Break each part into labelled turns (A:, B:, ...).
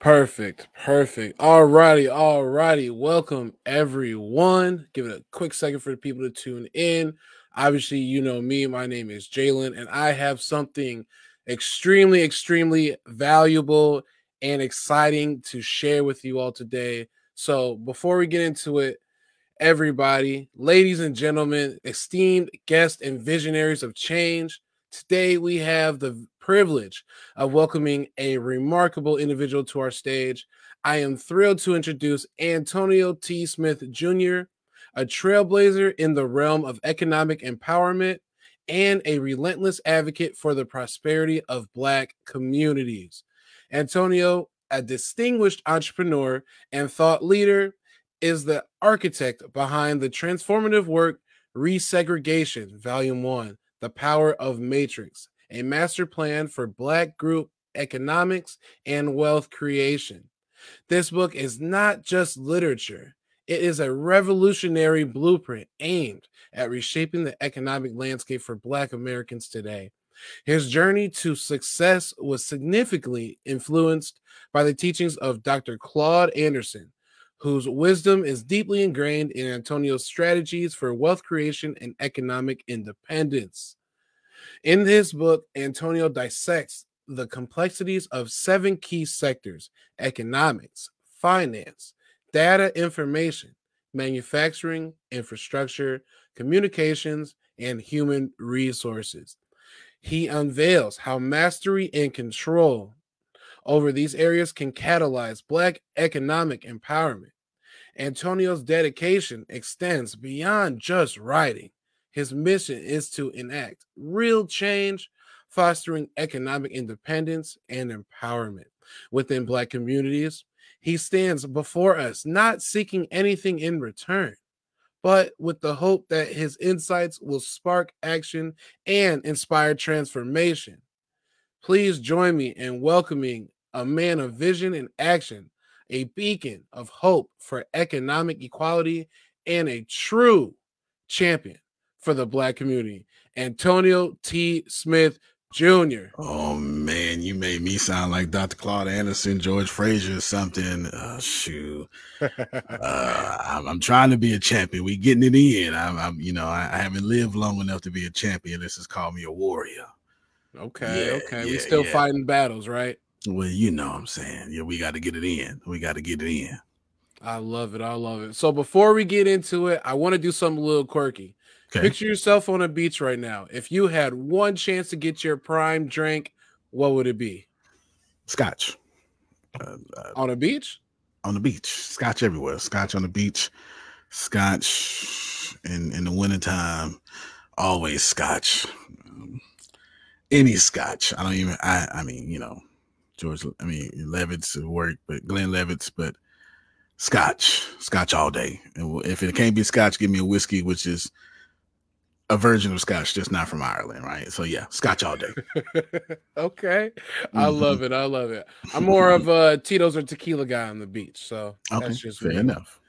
A: Perfect. Perfect. Alrighty. Welcome everyone. Give it a quick second for the people to tune in. Obviously, you know me. My name is Jaylon, and I have something extremely valuable and exciting to share with you all today. So before we get into it, everybody, ladies and gentlemen, esteemed guests and visionaries of change. Today, we have the privilege of welcoming a remarkable individual to our stage. I am thrilled to introduce Antonio T. Smith Jr., a trailblazer in the realm of economic empowerment and a relentless advocate for the prosperity of Black communities. Antonio, a distinguished entrepreneur and thought leader, is the architect behind the transformative work Re-Segregation, Volume 1, The Power of Matrix, a master plan for Black group economics and wealth creation. This book is not just literature. It is a revolutionary blueprint aimed at reshaping the economic landscape for Black Americans today. His journey to success was significantly influenced by the teachings of Dr. Claud Anderson, whose wisdom is deeply ingrained in Antonio's strategies for wealth creation and economic independence. In this book, Antonio dissects the complexities of 7 key sectors: economics, finance, data information, manufacturing, infrastructure, communications, and human resources. He unveils how mastery and control over these areas can catalyze Black economic empowerment. Antonio's dedication extends beyond just writing. His mission is to enact real change, fostering economic independence and empowerment within Black communities. He stands before us not seeking anything in return, but with the hope that his insights will spark action and inspire transformation. Please join me in welcoming a man of vision and action, a beacon of hope for economic equality, and a true champion for the Black community, Antonio T. Smith Jr.
B: Oh man, you made me sound like Dr. Claud Anderson, George Frazier, or something. Shoot, I'm trying to be a champion. We getting it in. I haven't lived long enough to be a champion. This has called me a warrior.
A: Okay. We still fighting battles, right?
B: Well, you know what I'm saying. Yeah, we got to get it in.
A: I love it. So before we get into it, I want to do something a little quirky. Okay. Picture yourself on a beach right now. If you had one chance to get your prime drink, what would it be?
B: Scotch.
A: On a beach?
B: On the beach. Scotch everywhere. Scotch on the beach. Scotch in the wintertime. Always Scotch. Any Scotch. Levitt's work, but Glenn Levitt's, but Scotch all day. And if it can't be Scotch, give me a whiskey, which is a version of Scotch, just not from Ireland, right? So yeah, Scotch all day.
A: Okay. I love it. I'm more of a Tito's or tequila guy on the beach. So
B: that's just fair enough.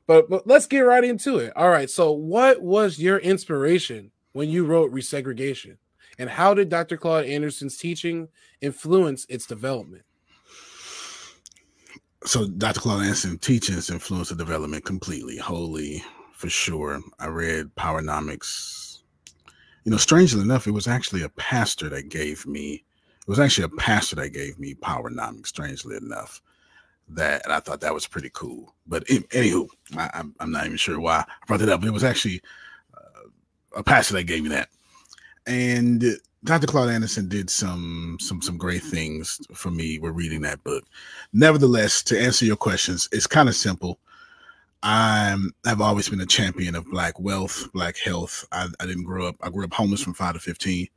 A: But let's get right into it. All right. So what was your inspiration when you wrote Re-Segregation? And how did Dr. Claud Anderson's teaching influence its development?
B: So Dr. Claud Anderson teachings influenced the development completely, wholly, for sure. I read Powernomics. Strangely enough, it was actually a pastor that gave me Powernomics, strangely enough. And I thought that was pretty cool. But anywho, I'm not even sure why I brought it up, but it was actually a pastor that gave me that. And Dr. Claud Anderson did some great things for me with reading that book. Nevertheless, to answer your questions, it's kind of simple. I've always been a champion of Black wealth, Black health. I grew up homeless from 5 to 15.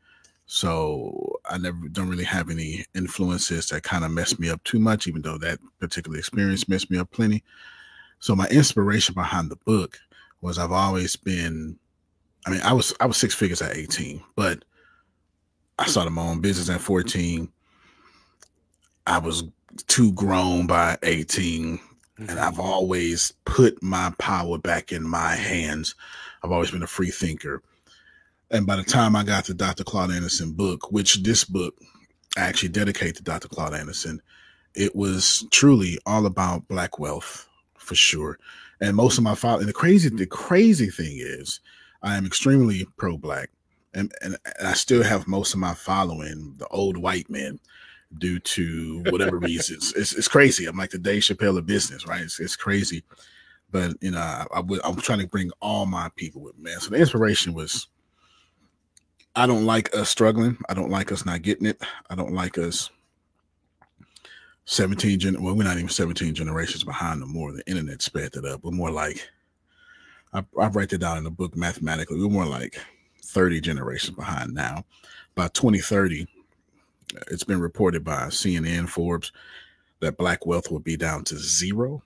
B: So I don't really have any influences that kind of messed me up too much, even though that particular experience messed me up plenty. So my inspiration behind the book was I was 6 figures at 18, but I started my own business at 14. I was too grown by 18. And I've always put my power back in my hands. I've always been a free thinker. And by the time I got the Dr. Claud Anderson book, which this book I actually dedicate to Dr. Claud Anderson, It was truly all about Black wealth for sure. And most of my followers, and the crazy thing is, I am extremely pro-Black, and I still have most of my following, the old white men, due to whatever reasons. It's crazy. I'm like the Dave Chappelle of business, right? It's crazy. But, you know, I'm trying to bring all my people with me, man. So the inspiration was, I don't like us struggling. I don't like us not getting it. I don't like us 17 well, we're not even 17 generations behind no more. The internet sped that up. We're more like, I write that down in the book mathematically. We're more like 30 generations behind now. By 2030, it's been reported by CNN, Forbes, that Black wealth will be down to zero.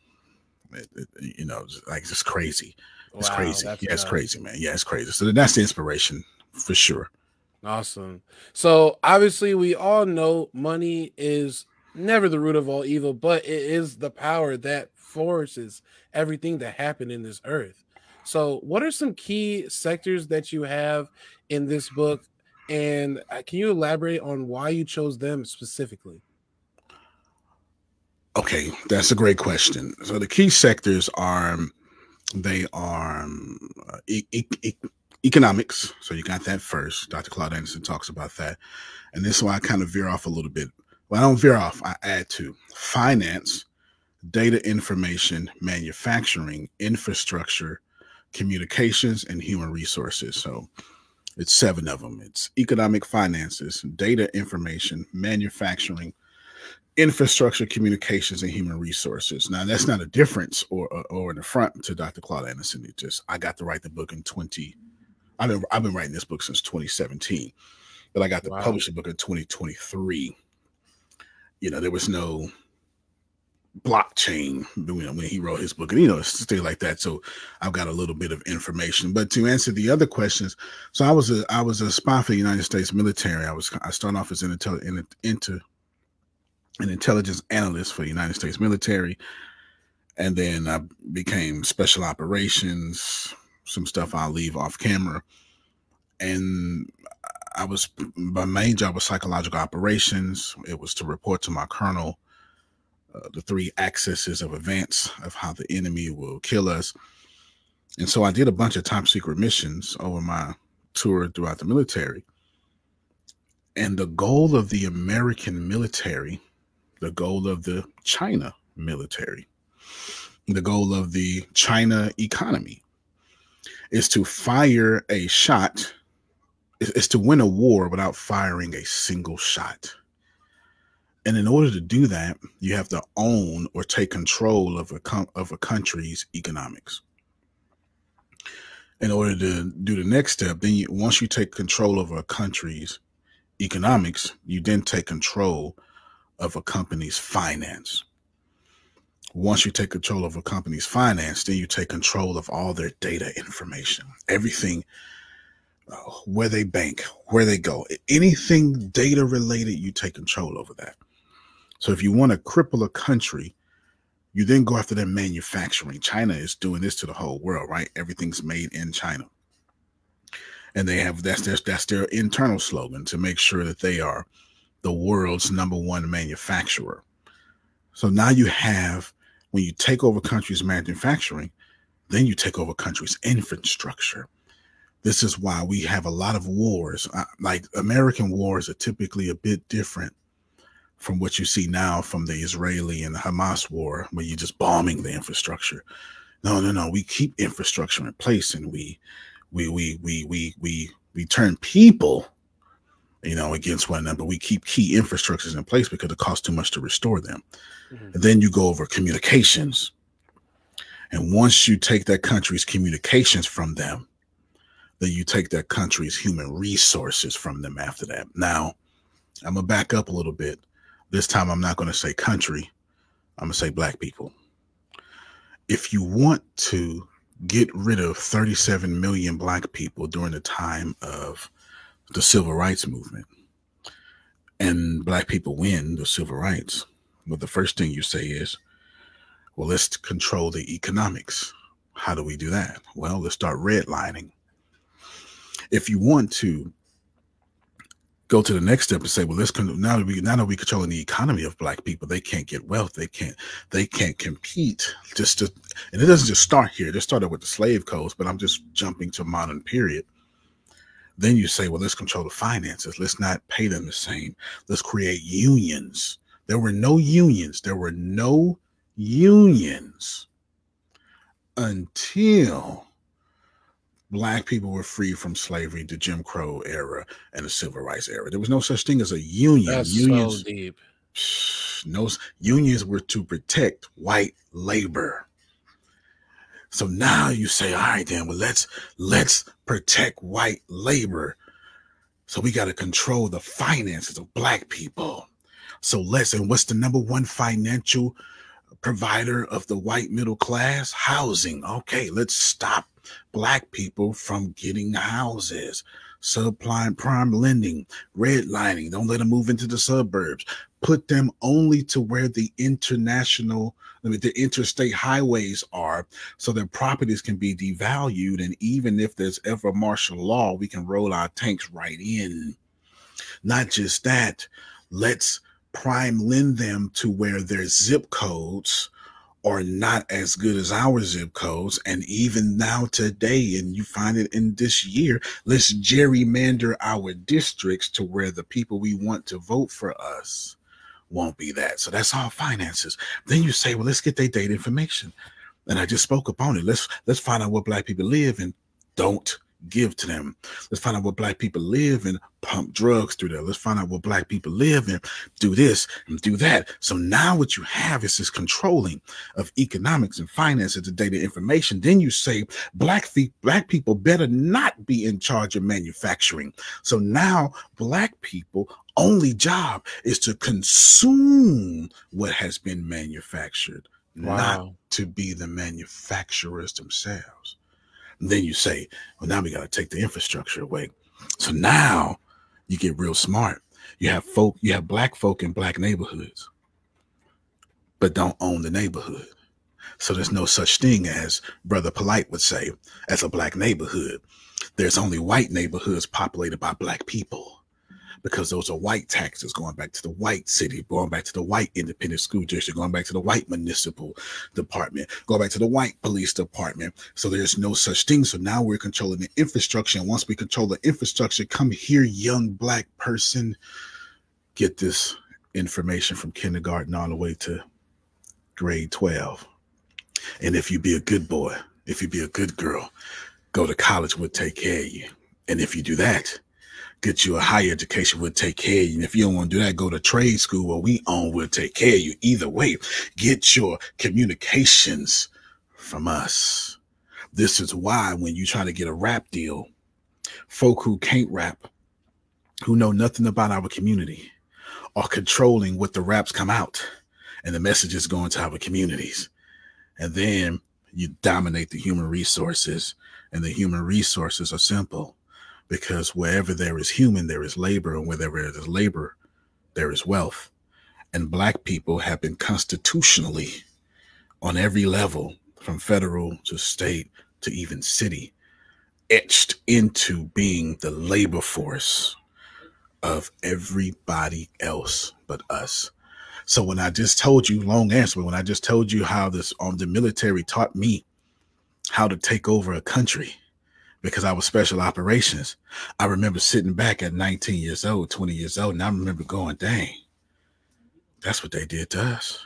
B: You know, like, it's crazy. It's
A: Wow,
B: crazy.
A: that's
B: Yeah, it's
A: nuts.
B: crazy, man. Yeah, it's crazy. So that's the inspiration for sure.
A: Awesome. So obviously we all know money is never the root of all evil, but it is the power that forces everything to happen in this earth. So what are some key sectors that you have in this book? And can you elaborate on why you chose them specifically?
B: Okay, that's a great question. So the key sectors are, they are economics. So you got that first. Dr. Claud Anderson talks about that. And this is why I kind of veer off a little bit. Well, I don't veer off. I add to finance, data information, manufacturing, infrastructure, communications, and human resources. So it's 7 of them. It's economic, finances, data information, manufacturing, infrastructure, communications, and human resources. Now, that's not a difference or an affront to Dr. Claude Anderson. It just, I got to write the book in 20. I've been writing this book since 2017, but I got to
A: Wow.
B: publish the book in 2023. You know, there was no blockchain, you know, when he wrote his book, and, you know, it's things like that. So I've got a little bit of information. But to answer the other questions, so I was a spy for the United States military. I started off as an intelligence analyst for the United States military, and then I became special operations. Some stuff I'll leave off camera, and my main job was psychological operations. It was to report to my colonel the 3 axes of advance of how the enemy will kill us. And so I did a bunch of top secret missions over my tour throughout the military. And the goal of the American military, the goal of the China military, the goal of the China economy is to fire a shot, is to win a war without firing a single shot. And in order to do that, you have to own or take control of a country's economics. In order to do the next step, then once you take control of a country's economics, you then take control of a company's finance. Once you take control of a company's finance, then you take control of all their data information, everything, where they bank, where they go, anything data related, you take control over that. So if you want to cripple a country, you then go after their manufacturing. China is doing this to the whole world, right? Everything's made in China. And they have, that's their internal slogan, to make sure that they are the world's #1 manufacturer. So now you have, when you take over countries' manufacturing, then you take over countries' infrastructure. This is why we have a lot of wars. Like, American wars are typically a bit different from what you see now from the Israeli and the Hamas war, where you're just bombing the infrastructure. No. We keep infrastructure in place, and we turn people, you know, against one another. But we keep key infrastructures in place because it costs too much to restore them.
A: Mhm.
B: And then you go over communications. And once you take that country's communications from them, then you take that country's human resources from them after that. Now, I'm going to back up a little bit. This time, I'm not going to say country. I'm going to say Black people. If you want to get rid of 37 million Black people during the time of the civil rights movement, and Black people win the civil rights, well, the first thing you say is, well, let's control the economics. How do we do that? Well, let's start redlining. If you want to go to the next step and say, well, now that we controlling the economy of Black people, they can't get wealth, they can't compete. And it doesn't just start here. It started with the slave codes, but I'm just jumping to modern period. Then you say, well, let's control the finances. Let's not pay them the same. Let's create unions. There were no unions. There were no unions until Black people were free from slavery, the Jim Crow era, and the Civil Rights era. There was no such thing as a union.
A: That's so deep.
B: No, unions were to protect white labor. So now you say, all right, then, well, let's protect white labor. So we got to control the finances of Black people. So and what's the number one financial provider of the white middle class? Housing. Okay, let's stop Black people from getting houses. Subprime lending, redlining. Don't let them move into the suburbs. Put them only to where the interstate highways are, so their properties can be devalued. And even if there's ever martial law, we can roll our tanks right in. Not just that, let's prime lend them to where their zip codes are not as good as our zip codes. And even now today, and you find it in this year, let's gerrymander our districts to where the people we want to vote for us won't be that. So that's all finances. Then you say, well, let's get their data information. And I just spoke upon it. Let's find out what Black people live and don't give to them. Let's find out what Black people live and pump drugs through there. Let's find out what Black people live and do this and do that. So now what you have is this controlling of economics and finances and data information. Then you say Black people better not be in charge of manufacturing. So now Black people only job is to consume what has been manufactured, not to be the manufacturers themselves. And then you say, well, now we got to take the infrastructure away. So now you get real smart. You have Black folk in Black neighborhoods, but don't own the neighborhood. So there's no such thing as, Brother Polite would say, as a Black neighborhood. There's only white neighborhoods populated by Black people, because those are white taxes going back to the white city, going back to the white independent school district, going back to the white municipal department, going back to the white police department. So there's no such thing. So now we're controlling the infrastructure. And once we control the infrastructure, come here, young Black person, get this information from kindergarten all the way to grade 12. And if you be a good boy, if you be a good girl, go to college, we'll take care of you. And if you do that, get you a higher education, we'll take care of you. And if you don't want to do that, go to trade school where we own, we'll take care of you. Either way, get your communications from us. This is why when you try to get a rap deal, folk who can't rap, who know nothing about our community, are controlling what the raps come out and the messages go into our communities. And then you dominate the human resources, and the human resources are simple. Because wherever there is human, there is labor, and wherever there is labor, there is wealth. And Black people have been constitutionally, on every level, from federal to state to even city, etched into being the labor force of everybody else but us. So when I just told you, long answer, but when I just told you how the military taught me how to take over a country, because I was special operations, I remember sitting back at 19 years old, 20 years old, and I remember going, dang, that's what they did to us.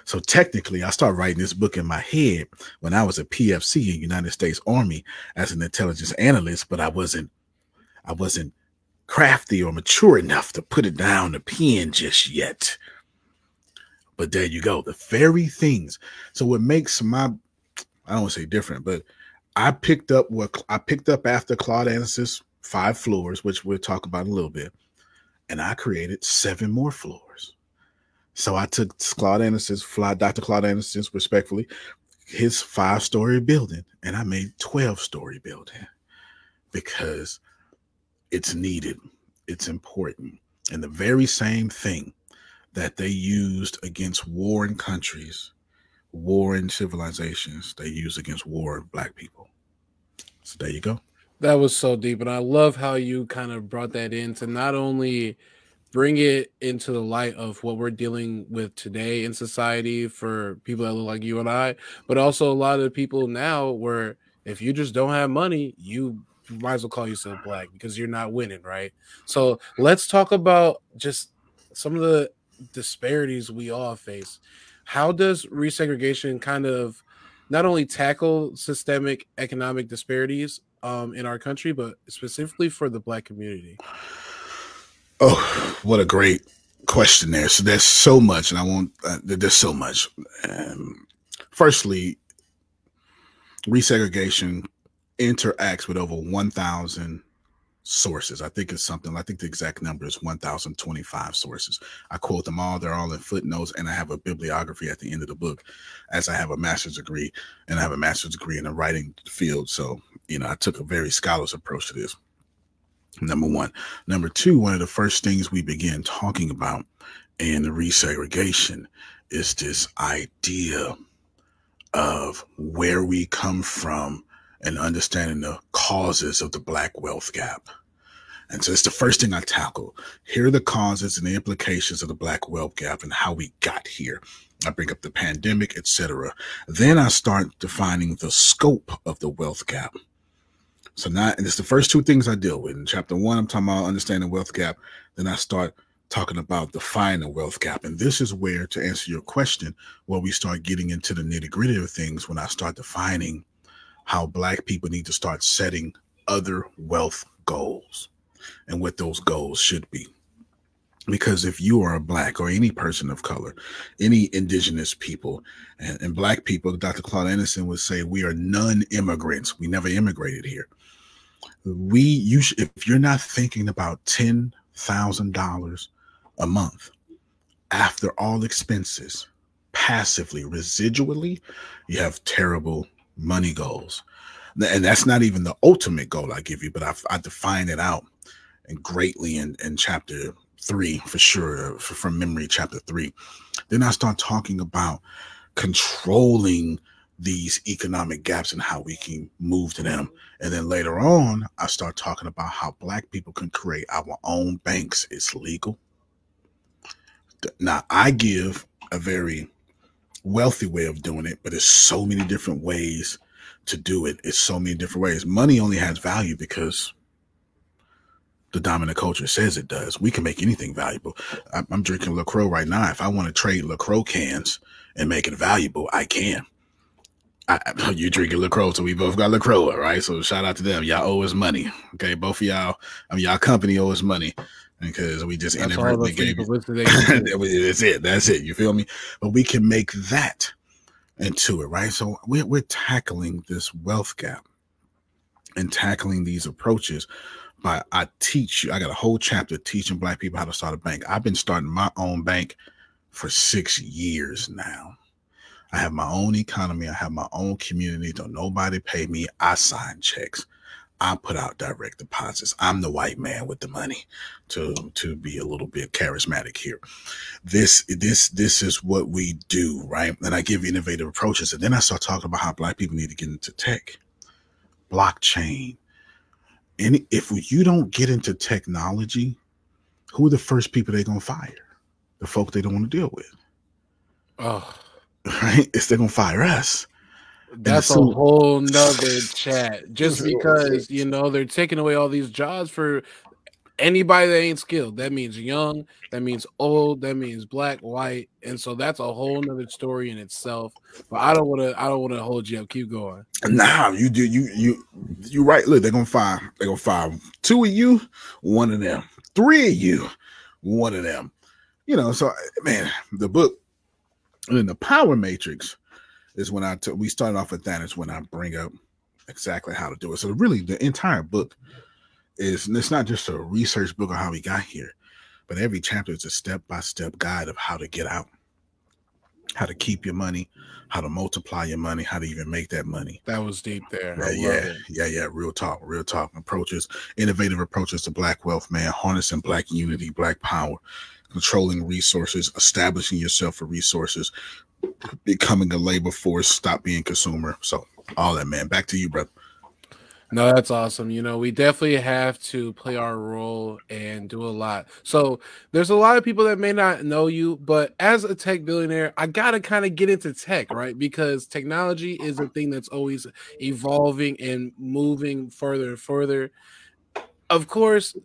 B: So technically, I started writing this book in my head when I was a PFC in United States Army as an intelligence analyst, but I wasn't crafty or mature enough to put it down the pen just yet. But there you go, the very things. So what makes I don't want to say different, but I picked up after Claud Anderson's 5 floors, which we'll talk about in a little bit, and I created 7 more floors. So I took Dr. Claud Anderson's, respectfully, his 5-story building, and I made 12-story building because it's needed, it's important. And the very same thing that they used against warring countries, warring civilizations, they use against war of Black people. So there you go.
A: That was so deep. And I love how you kind of brought that in to not only bring it into the light of what we're dealing with today in society for people that look like you and I, but also a lot of the people now where if you just don't have money, you might as well call yourself black because you're not winning, right? So let's talk about just some of the disparities we all face. How does resegregation kind of not only tackle systemic economic disparities in our country, but specifically for the black community?
B: Oh, what a great question there. So there's so much, and I won't. There's so much. Firstly, resegregation interacts with over 1,000 sources. I think it's something. I think the exact number is 1,025 sources. I quote them all. They're all in footnotes, and I have a bibliography at the end of the book, as I have a master's degree, and I have a master's degree in the writing field. So I took a very scholarly approach to this. Number one. Number two, one of the first things we begin talking about in the resegregation is this idea of where we come from and understanding the causes of the Black wealth gap. And so it's the first thing I tackle. Here are the causes and the implications of the Black wealth gap and how we got here. I bring up the pandemic, etc. Then I start defining the scope of the wealth gap. So now, and it's the first two things I deal with. In chapter 1, I'm talking about understanding the wealth gap. Then I start talking about defining the wealth gap. And this is where, to answer your question, where we start getting into the nitty gritty of things when I start defining how Black people need to start setting other wealth goals and what those goals should be. Because if you are a Black or any person of color, any indigenous people, and Black people, Dr. Claud Anderson would say, we are non-immigrants. We never immigrated here. If you're not thinking about $10,000 a month after all expenses, passively, residually, you have terrible money goals. And that's not even the ultimate goal I give you, but I define it out and greatly in chapter 3, for sure, from memory, chapter 3. Then I start talking about controlling these economic gaps and how we can move to them. And then later on, I start talking about how Black people can create our own banks. It's legal. Now, I give a very wealthy way of doing it, but there's so many different ways to do it. It's so many different ways. Money only has value because the dominant culture says it does. We can make anything valuable. I'm drinking LaCroix right now. If I want to trade LaCroix cans and make it valuable, I can. You drinking LaCroix, so we both got LaCroix, right? So shout out to them. Y'all owe us money. Okay, both of y'all, y'all company owe us money because we just inadvertently gave you. That's it. You feel me? But we can make that into it, right? So we're tackling this wealth gap and tackling these approaches. But I got a whole chapter teaching Black people how to start a bank. I've been starting my own bank for 6 years now. I have my own economy. I have my own community. Don't nobody pay me. I sign checks. I put out direct deposits. I'm the white man with the money, to be a little bit charismatic here. This is what we do, right? And I give innovative approaches. And then I start talking about how Black people need to get into tech, blockchain. And if you don't get into technology, who are the first people they're going to fire? The folk they don't want to deal with.
A: Oh,
B: right? They're going to fire us.
A: That's a whole nother chat. Just because, they're taking away all these jobs for anybody that ain't skilled. That means young, that means old, that means Black, white. And so that's a whole nother story in itself. But I don't want to hold you up. Keep going.
B: Nah, you right. Look, they're gonna fire 2 of you, 1 of them, 3 of you, 1 of them. So man, the book in the Power Matrix is when we started off with that. Is when I bring up exactly how to do it. So really, the entire book it's not just a research book on how we got here, but every chapter is a step-by-step guide of how to get out, how to keep your money, how to multiply your money, how to even make that money.
A: That was deep there.
B: Yeah. Real talk. Approaches, innovative approaches to Black wealth, man. Harnessing Black unity, Black power, controlling resources, establishing yourself for resources, becoming a labor force, stop being consumer. So all that, man. Back to you, brother.
A: No, that's awesome. We definitely have to play our role and do a lot. So there's a lot of people that may not know you, but as a tech billionaire, I gotta kind of get into tech, right? Because technology is a thing that's always evolving and moving further and further. Of course,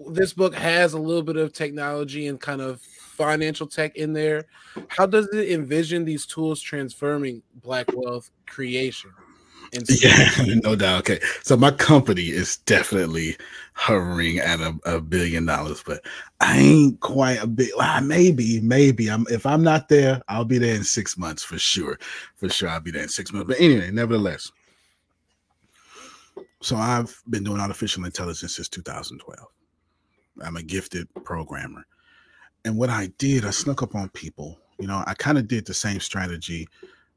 A: this book has a little bit of technology and kind of financial tech in there. How does it envision these tools transforming Black wealth creation and
B: Yeah,
A: stability?
B: no doubt. Okay, so my company is definitely hovering at a billion dollars, but I ain't quite a bit. Well, maybe I'm. If I'm not there, I'll be there in 6 months for sure. For sure, I'll be there in 6 months. But anyway, nevertheless, so I've been doing artificial intelligence since 2012. I'm a gifted programmer, and what I did, I snuck up on people. I kind of did the same strategy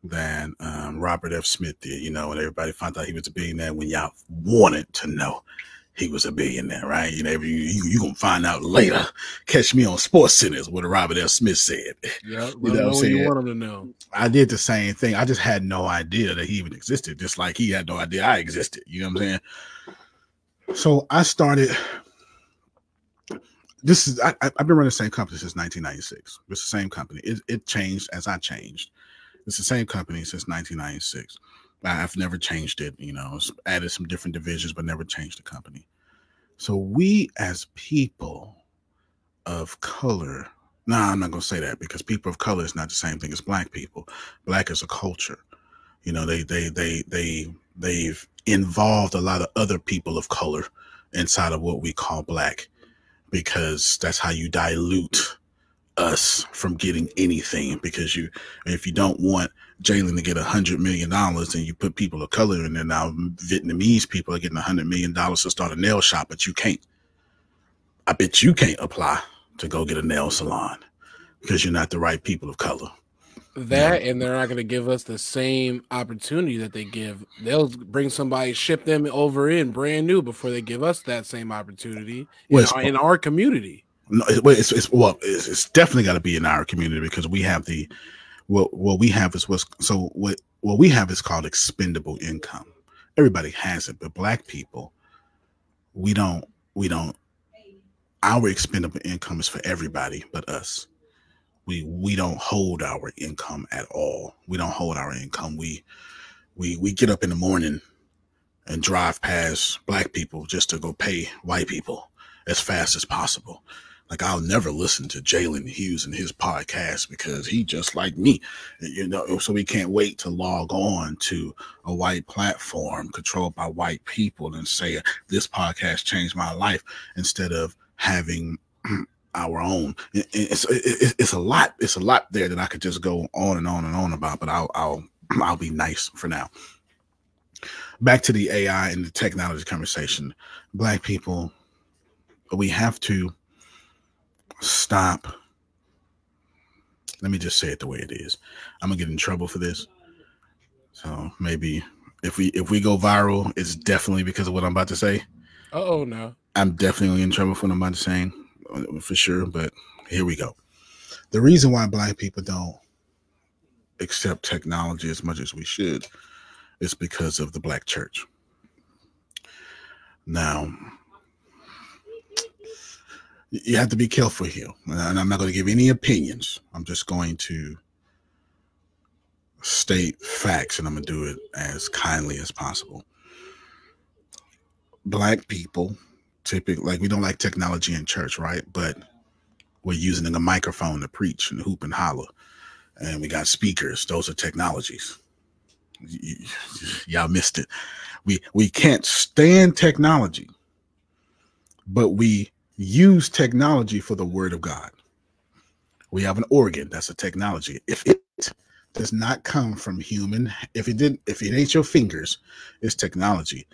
B: that Robert F. Smith did, when everybody found out he was a billionaire, when y'all wanted to know he was a billionaire, right? You gonna find out later. Catch me on Sports Centers, what Robert F. Smith said.
A: Yeah,
B: You
A: let
B: know
A: them
B: what I'm
A: know when you
B: saying?
A: want them to know.
B: I did the same thing. I just had no idea that he even existed, just like he had no idea I existed. You know what I'm saying? So I started. I've been running the same company since 1996. It's the same company. It changed as I changed. It's the same company since 1996. I've never changed it. It's added some different divisions, but never changed the company. So we as people of color, I'm not going to say that, because people of color is not the same thing as Black people. Black is a culture. They've involved a lot of other people of color inside of what we call Black, because that's how you dilute us from getting anything. Because if you don't want Jaylon to get $100 million, and you put people of color in there, now Vietnamese people are getting $100 million to start a nail shop, but you can't. I bet you can't apply to go get a nail salon because you're not the right people of color.
A: That, and they're not going to give us the same opportunity that they give. They'll bring somebody, ship them over in brand new before they give us that same opportunity
B: Well,
A: in our community.
B: no, it's definitely got to be in our community, because we have what we have is what we have is called expendable income. Everybody has it, but Black people, we don't. Our expendable income is for everybody but us. We don't hold our income at all. We don't hold our income. We get up in the morning and drive past Black people just to go pay white people as fast as possible. Like, I'll never listen to Jaylon Hughes and his podcast because he just like me, so we can't wait to log on to a white platform controlled by white people and say, this podcast changed my life, instead of having our own. It's a lot. It's a lot there that I could just go on and on and on about, but I'll be nice for now. Back to the AI and the technology conversation. Black people, we have to stop. Let me just say it the way it is. I'm gonna get in trouble for this. So maybe if we go viral, it's definitely because of what I'm about to say.
A: Oh no.
B: I'm definitely in trouble for what I'm about to say, for sure. But here we go. The reason why Black people don't accept technology as much as we should is because of the Black church. Now, you have to be careful here, and I'm not going to give any opinions. I'm just going to state facts, and I'm going to do it as kindly as possible. Black people typically, like, we don't like technology in church, right? But we're using a microphone to preach and hoop and holler, and we got speakers. Those are technologies. Y'all missed it. We can't stand technology, but we use technology for the word of God. We have an organ, that's a technology. If it does not come from human, if it ain't your fingers, it's technology.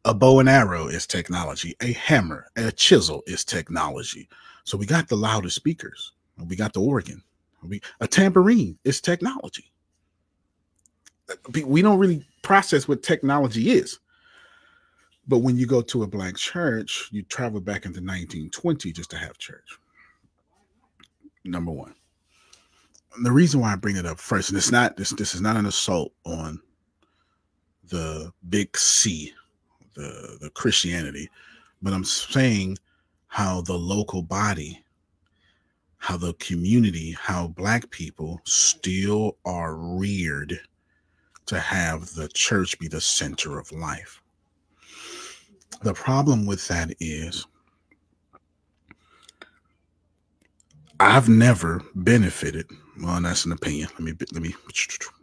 B: A bow and arrow is technology. A hammer, a chisel is technology. So we got the loudest speakers. We got the organ. A tambourine is technology. We don't really process what technology is. But when you go to a Black church, you travel back into 1920 just to have church. Number one. The reason why I bring it up first, and this is not an assault on the big C, the Christianity, but I'm saying how the local body, how the community, how Black people still are reared to have the church be the center of life. The problem with that is I've never benefited. Well, that's an opinion. Let me.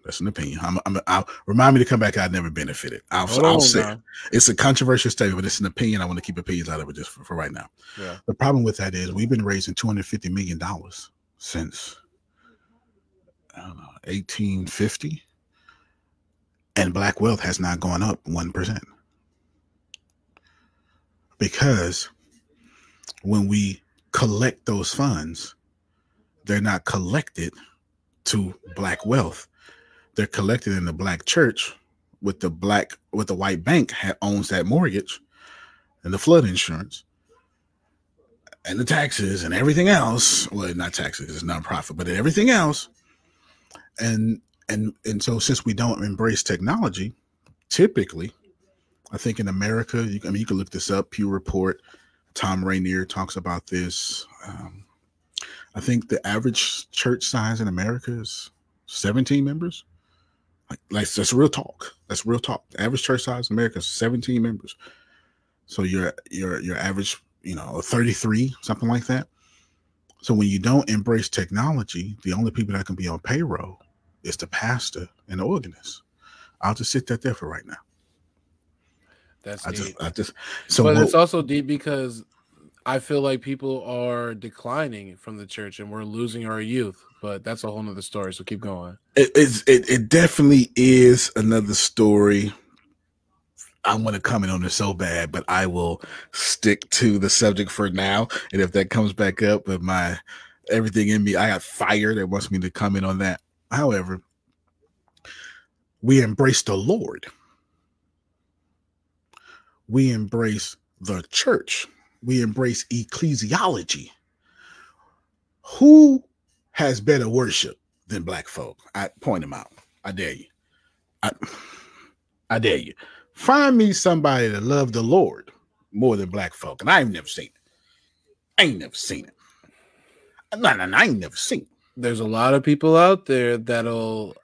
B: That's an opinion. I'll remind me to come back. I've never benefited. I'll say it. It's a controversial statement, but it's an opinion. I want to keep opinions out of it just for right now.
A: Yeah.
B: The problem with that is we've been raising $250 million since, I don't know, 1850, and Black wealth has not gone up 1%. Because when we collect those funds, they're not collected to Black wealth. They're collected in the Black church with the white bank owns that mortgage and the flood insurance and the taxes and everything else. Well, not taxes, it's nonprofit, but everything else. And so since we don't embrace technology, typically, I think in America, you can look this up. Pew Report, Tom Rainier talks about this. I think the average church size in America is 17 members. Like that's real talk. That's real talk. The average church size in America is 17 members. So your average, 33, something like that. So when you don't embrace technology, the only people that can be on payroll is the pastor and the organist. I'll just sit that there for right now.
A: That's
B: deep.
A: But it's also deep because I feel like people are declining from the church and we're losing our youth, but that's a whole nother story. So keep going.
B: It definitely is another story. I want to comment on it so bad, but I will stick to the subject for now. And if that comes back up with everything in me, I got fire that wants me to comment on that. However, we embrace the Lord. We embrace the church. We embrace ecclesiology. Who has better worship than Black folk? I point them out. I dare you. I dare you. Find me somebody that love the Lord more than Black folk. And I ain't never seen it. I ain't never seen it. No, I ain't never seen it.
A: There's a lot of people out there that'll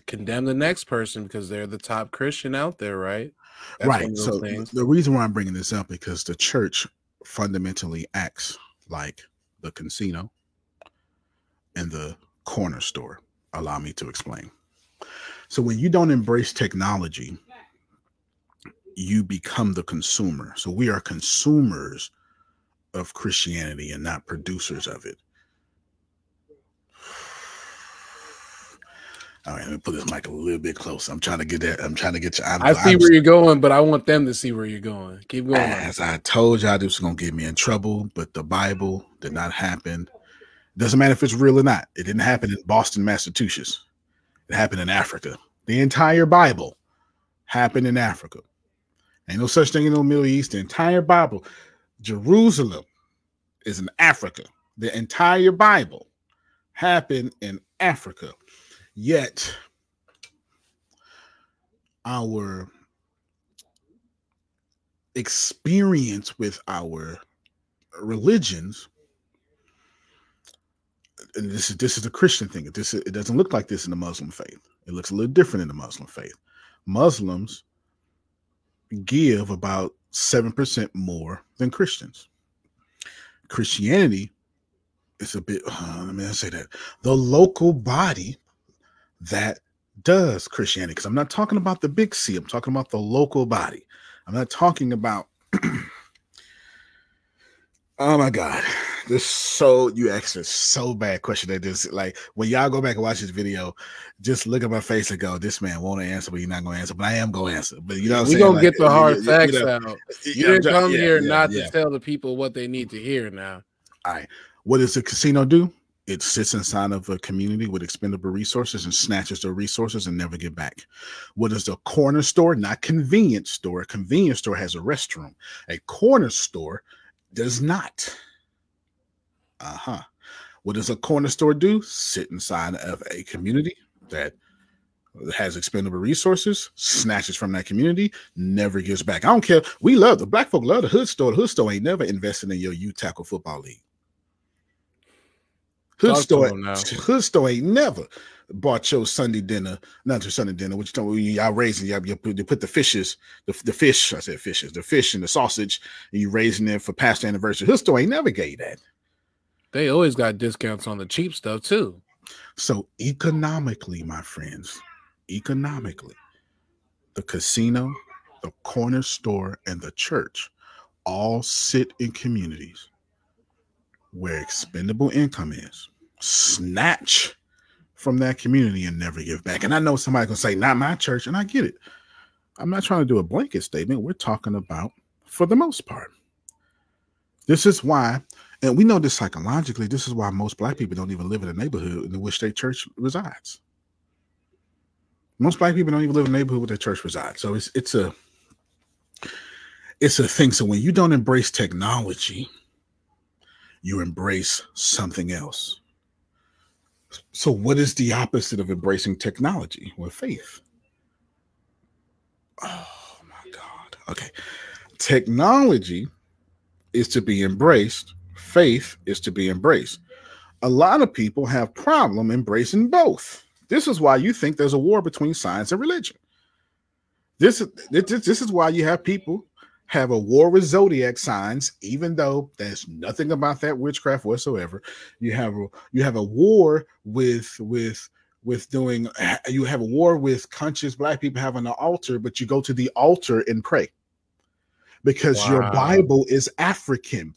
A: condemn the next person because they're the top Christian out there, right?
B: That's right. So the reason why I'm bringing this up because the church fundamentally acts like the casino and the corner store. Allow me to explain. So when you don't embrace technology, you become the consumer. So we are consumers of Christianity and not producers of it. All right, let me put this mic a little bit closer. I'm trying to get that. I'm trying to get you.
A: I see where you're going, but I want them to see where you're going. Keep going.
B: As I told y'all, this was going to get me in trouble, but the Bible did not happen. Doesn't matter if it's real or not. It didn't happen in Boston, Massachusetts. It happened in Africa. The entire Bible happened in Africa. Ain't no such thing in the Middle East. The entire Bible, Jerusalem is in Africa. The entire Bible happened in Africa. Yet, our experience with our religions, and this is the Christian thing. It doesn't look like this in the Muslim faith. It looks a little different in the Muslim faith. Muslims give about 7% more than Christians. Christianity is a bit, let me say that, the local body that does Christianity, because I'm not talking about the big C, I'm talking about the local body. I'm not talking about, oh my God, you asked a so bad question that this, like, when y'all go back and watch this video, just look at my face and go, this man won't answer, but he's not going to answer, but I am going to answer. But you know what I'm saying?
A: We're going to get the hard facts out. You didn't come here not to tell the people what they need to hear now.
B: All right. What does the casino do? It sits inside of a community with expendable resources and snatches their resources and never get back. What is the corner store? Not convenience store. A convenience store has a restroom. A corner store does not. What does a corner store do? Sit inside of a community that has expendable resources, snatches from that community, never gives back. I don't care. We love the black folk love the hood store. The hood store ain't never invested in your youth tackle football league. Hood store ain't never bought your Sunday dinner, not your Sunday dinner. What you talking? Y'all raising, you put the fishes, the fish. I said fishes, the fish and the sausage, and you raising them for pastor anniversary. Hood store ain't never gave that.
A: They always got discounts on the cheap stuff too.
B: So economically, my friends, economically, the casino, the corner store, and the church all sit in communities where expendable income is. Snatch from that community and never give back. And I know somebody gonna say, not my church, and I get it. I'm not trying to do a blanket statement. We're talking about for the most part. This is why, and we know this psychologically, this is why most black people don't even live in a neighborhood in which their church resides. Most black people don't even live in a neighborhood where their church resides. So it's a thing. So when you don't embrace technology, you embrace something else. So what is the opposite of embracing technology? Well, faith. Oh my God. Okay. Technology is to be embraced. Faith is to be embraced. A lot of people have problem embracing both. This is why you think there's a war between science and religion. This is why you have people have a war with zodiac signs, even though there's nothing about that witchcraft whatsoever. You have a war with conscious black people having an altar, but you go to the altar and pray because your Bible is African.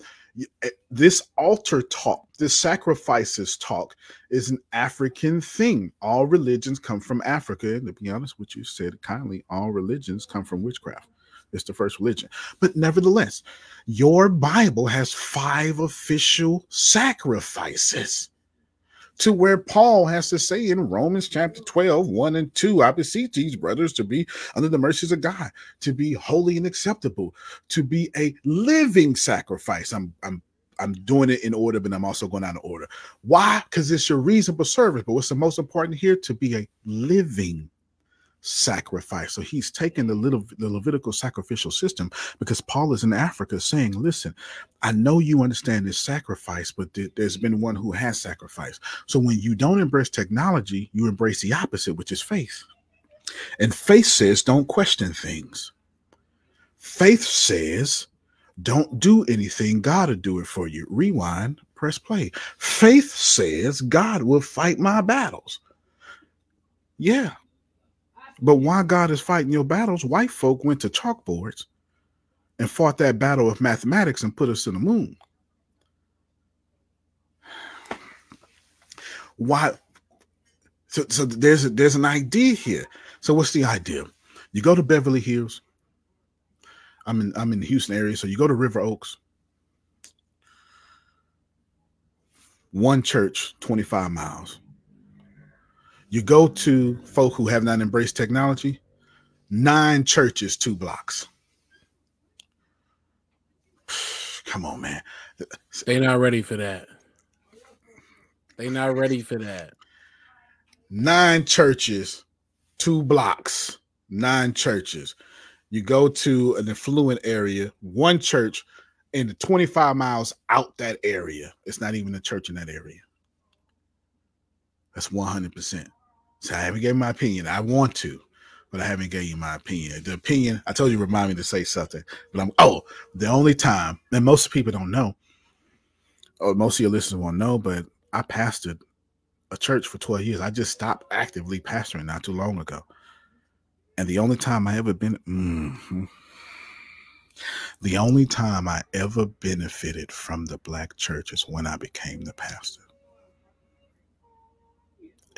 B: This altar talk, this sacrifices talk is an African thing. All religions come from Africa. And to be honest with you, said kindly, all religions come from witchcraft. It's the first religion. But nevertheless, your Bible has 5 official sacrifices, to where Paul has to say in Romans chapter 12, 1 and 2, I beseech these brothers to be under the mercies of God, to be holy and acceptable, to be a living sacrifice. I'm doing it in order, but I'm also going out of order. Why? Because it's your reasonable service. But what's the most important here? To be a living sacrifice. So he's taken the Levitical sacrificial system, because Paul is in Africa saying, listen, I know you understand this sacrifice, but there's been one who has sacrificed. So when you don't embrace technology, you embrace the opposite, which is faith. And faith says, don't question things. Faith says, don't do anything. God will do it for you. Rewind, press play. Faith says God will fight my battles. Yeah. But while God is fighting your battles, white folk went to chalkboards and fought that battle of mathematics and put us to the moon. Why? So there's an idea here. So what's the idea? You go to Beverly Hills. I'm in the Houston area, so you go to River Oaks. One church, 25 miles. You go to folk who have not embraced technology, 9 churches, 2 blocks. Come on, man.
A: They're not ready for that. They're not ready for that.
B: 9 churches, 2 blocks, 9 churches. You go to an affluent area, 1 church in the 25 miles out that area. It's not even a church in that area. That's 100%. So I haven't given my opinion. I want to, but I haven't given you my opinion. The opinion, I told you, remind me to say something. But the only time, and most people don't know, or most of your listeners won't know, but I pastored a church for 12 years. I just stopped actively pastoring not too long ago. And the only time I ever benefited from the black church is when I became the pastor.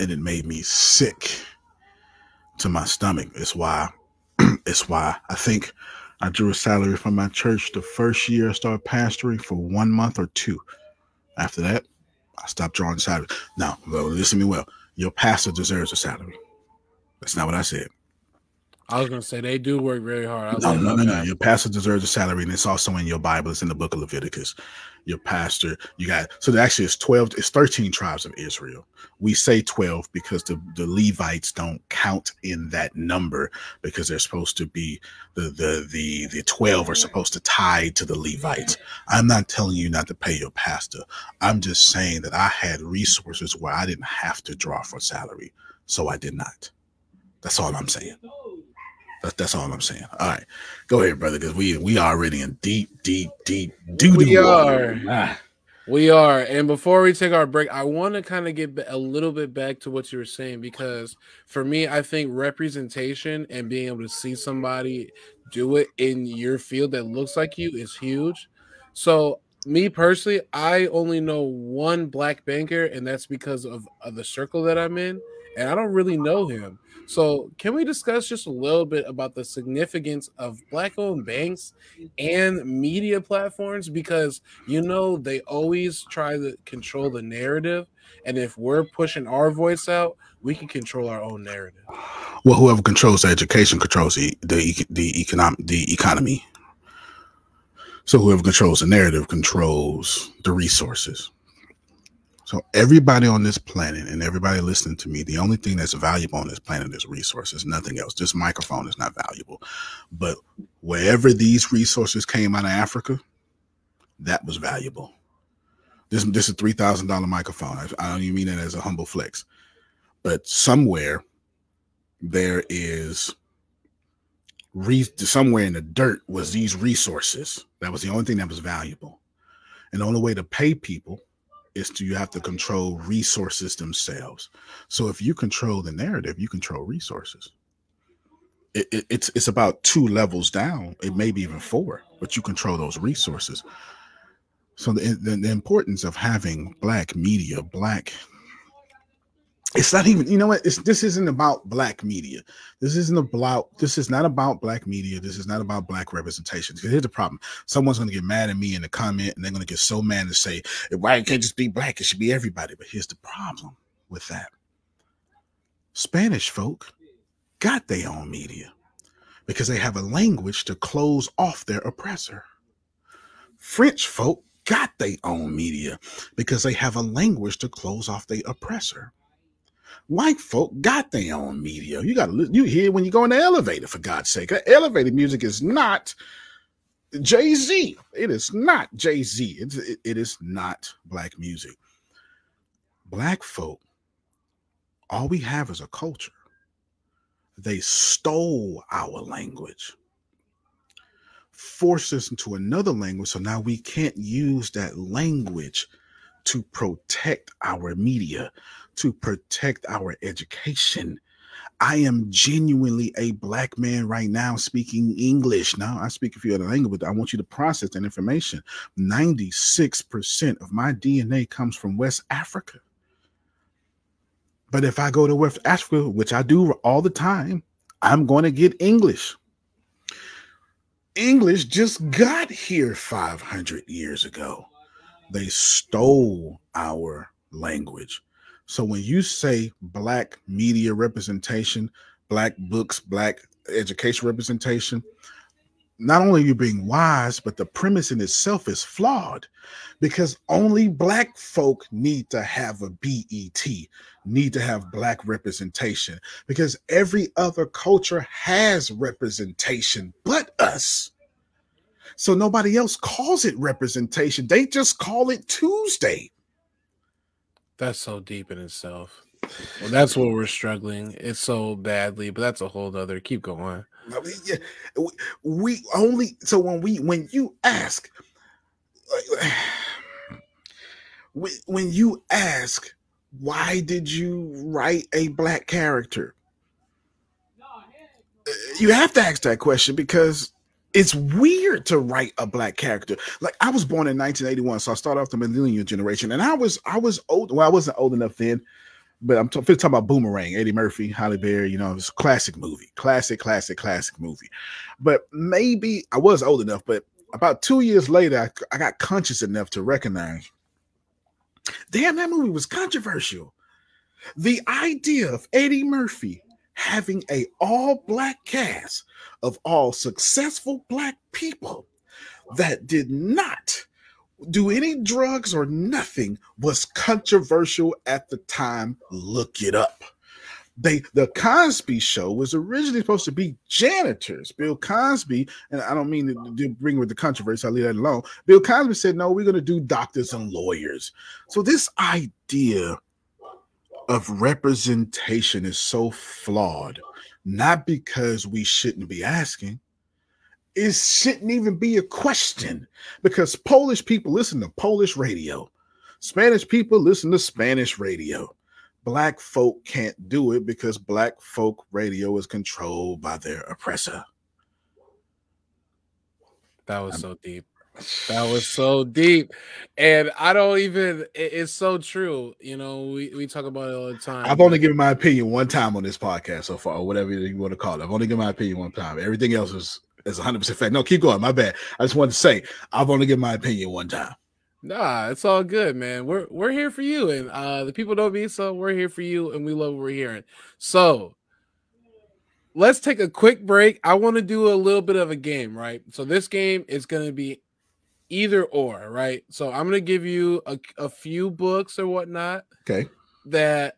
B: And it made me sick to my stomach. It's why I think I drew a salary from my church the first year I started pastoring for 1 month or 2. After that, I stopped drawing salary. Now, listen to me well. Your pastor deserves a salary. That's not what I said.
A: I was gonna say they do work very hard. I
B: No,
A: love
B: no,
A: my
B: no, no.
A: pastor.
B: Your pastor deserves a salary, and it's also in your Bible. It's in the book of Leviticus. Your pastor, you got, so there actually is 12, it's 13 tribes of Israel. We say 12 because the Levites don't count in that number, because they're supposed to be the 12 are supposed to tie to the Levites. I'm not telling you not to pay your pastor. I'm just saying that I had resources where I didn't have to draw for salary, so I did not. That's all I'm saying. That's all I'm saying. All right, go ahead, brother, because we already in deep doo
A: We
B: doo
A: are.
B: water.
A: We are. And before we take our break, I want to kind of get a little bit back to what you were saying, because for me, I think representation and being able to see somebody do it in your field that looks like you is huge. So, me personally, I only know one black banker, and that's because of the circle that I'm in, and I don't really know him. So, can we discuss just a little bit about the significance of black owned banks and media platforms? Because they always try to control the narrative. And if we're pushing our voice out, we can control our own narrative.
B: Well, whoever controls education controls the economy. So whoever controls the narrative controls the resources. So everybody on this planet and everybody listening to me, the only thing that's valuable on this planet is resources, nothing else. This microphone is not valuable. But wherever these resources came out of Africa, that was valuable. This is a $3,000 microphone. I don't even mean that as a humble flex. But somewhere there is somewhere in the dirt was these resources. That was the only thing that was valuable. And the only way to pay people is you have to control resources themselves. So if you control the narrative, you control resources. It's about 2 levels down. It may be even 4, but you control those resources. So the importance of having black media, it's not even, this isn't about black media. This is not about black media. This is not about black representation. Here's the problem. Someone's going to get mad at me in the comment, and they're going to get so mad and say, why it can't just be black? It should be everybody. But here's the problem with that. Spanish folk got their own media because they have a language to close off their oppressor. French folk got their own media because they have a language to close off their oppressor. White folk got their own media. You hear when you go in the elevator, for God's sake. That elevator music is not Jay-Z. It is not Jay-Z. It is not black music. Black folk, all we have is a culture. They stole our language, forced us into another language, so now we can't use that language to protect our media, to protect our education. I am genuinely a black man right now speaking English. Now, I speak a few other languages, but I want you to process that information. 96% of my DNA comes from West Africa. But if I go to West Africa, which I do all the time, I'm going to get English. English just got here 500 years ago. They stole our language. So when you say black media representation, black books, black education representation, not only are you being wise, but the premise in itself is flawed, because only black folk need to have a BET, need to have black representation, because every other culture has representation but us. So nobody else calls it representation. They just call it Tuesday.
A: That's so deep in itself. Well, that's what we're struggling. It's so badly, but that's a whole other. Keep going.
B: We only, so when you ask, why did you write a black character? You have to ask that question because it's weird to write a black character. Like, I was born in 1981, so I started off the millennial generation, and I was old. Well, I wasn't old enough then, but I'm talking about Boomerang, Eddie Murphy, Halle Berry. It's a classic movie, classic movie. But maybe I was old enough, but about 2 years later, I got conscious enough to recognize, damn, that movie was controversial. The idea of Eddie Murphy having a all-black cast of all successful Black people that did not do any drugs or nothing was controversial at the time. Look it up. The Cosby Show was originally supposed to be janitors. Bill Cosby, and I don't mean to bring with the controversy, I'll leave that alone. Bill Cosby said, no, we're going to do doctors and lawyers. So this idea of representation is so flawed, not because we shouldn't be asking. It shouldn't even be a question, because Polish people listen to Polish radio. Spanish people listen to Spanish radio. Black folk can't do it because Black folk radio is controlled by their oppressor.
A: That was so deep. That was so deep. And I don't even, it's so true. You know, we talk about it all the time.
B: I've only given my opinion one time on this podcast so far, or whatever you want to call it. I've only given my opinion one time. Everything else is 100% fact. No, keep going. My bad. I just wanted to say I've only given my opinion one time.
A: Nah, it's all good, man. We're here for you, and the people know me, so we're here for you, and we love what we're hearing. So let's take a quick break. I want to do a little bit of a game, right? So this game is going to be either or, right? So I'm going to give you a few books or whatnot.
B: Okay.
A: That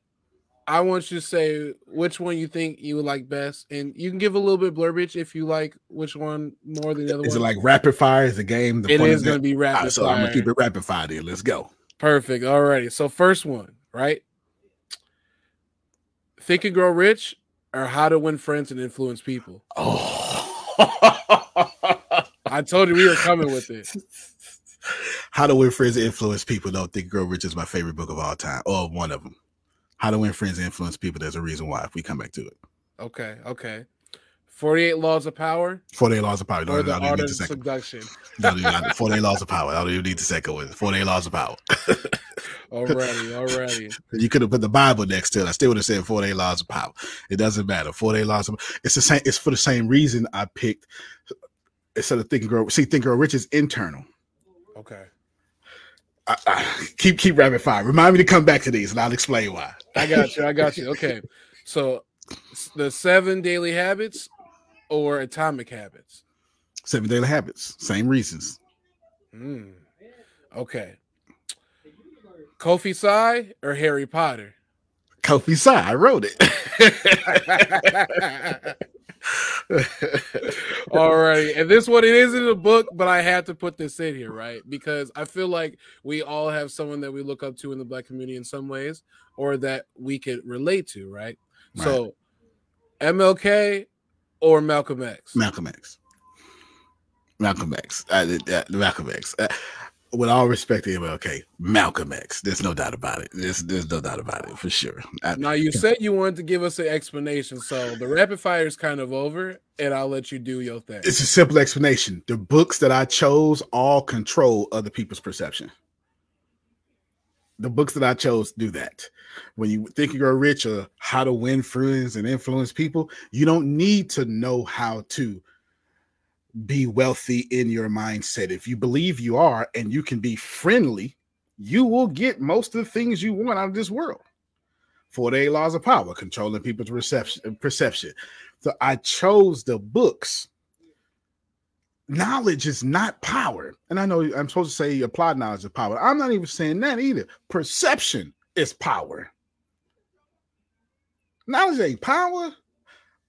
A: I want you to say which one you think you would like best, and you can give a little bit blurbage if you like which one more than the other one.
B: Is it like rapid fire? Is the game?
A: It is going to be rapid fire.
B: So I'm gonna keep it rapid fire. Then let's go.
A: Perfect. Alrighty. So first one, right? Think and Grow Rich, or How to Win Friends and Influence People.
B: Oh,
A: I told you we were coming with it.
B: How to Win Friends and Influence People. Don't Think and Grow Rich is my favorite book of all time, or one of them. How to Win Friends and Influence People. There's a reason why if we come back to it.
A: Okay. 48 Laws of Power.
B: 48 Laws of Power.
A: Or the Art of Seduction.
B: 48 Laws of Power. I don't even need the second one. 48 Laws of Power.
A: Alrighty.
B: You could have put the Bible next to it. I still would have said 48 Laws of Power. It doesn't matter. 48 Laws of It's the same. It's for the same reason I picked instead of Think and Grow. See, Think and Grow Rich is internal.
A: Okay.
B: Keep rapid fire. Remind me to come back to these, and I'll explain why.
A: I got you. Okay, so the 7 Daily Habits or Atomic Habits?
B: 7 Daily Habits. Same reasons.
A: Okay. Kofi Sai or Harry Potter?
B: Kofi Sai. I wrote it.
A: All right, and this one, it isn't a book, but I had to put this in here, right? Because I feel like we all have someone that we look up to in the Black community in some ways, or that we could relate to, right? So MLK or Malcolm X?
B: Malcolm X. With all respect to MLK, Malcolm X. There's no doubt about it. There's no doubt about it for sure.
A: Now, you said you wanted to give us an explanation, so the rapid fire is kind of over, and I'll let you do your thing.
B: It's a simple explanation. The books that I chose all control other people's perception. The books that I chose do that. When you think you're rich or How to Win Friends and Influence People, you don't need to know how to be wealthy in your mindset. If you believe you are and you can be friendly, you will get most of the things you want out of this world. 48 Laws of Power, controlling people's perception. So I chose the books. Knowledge is not power. And I know I'm supposed to say applied knowledge is power. I'm not even saying that either. Perception is power. Knowledge ain't power.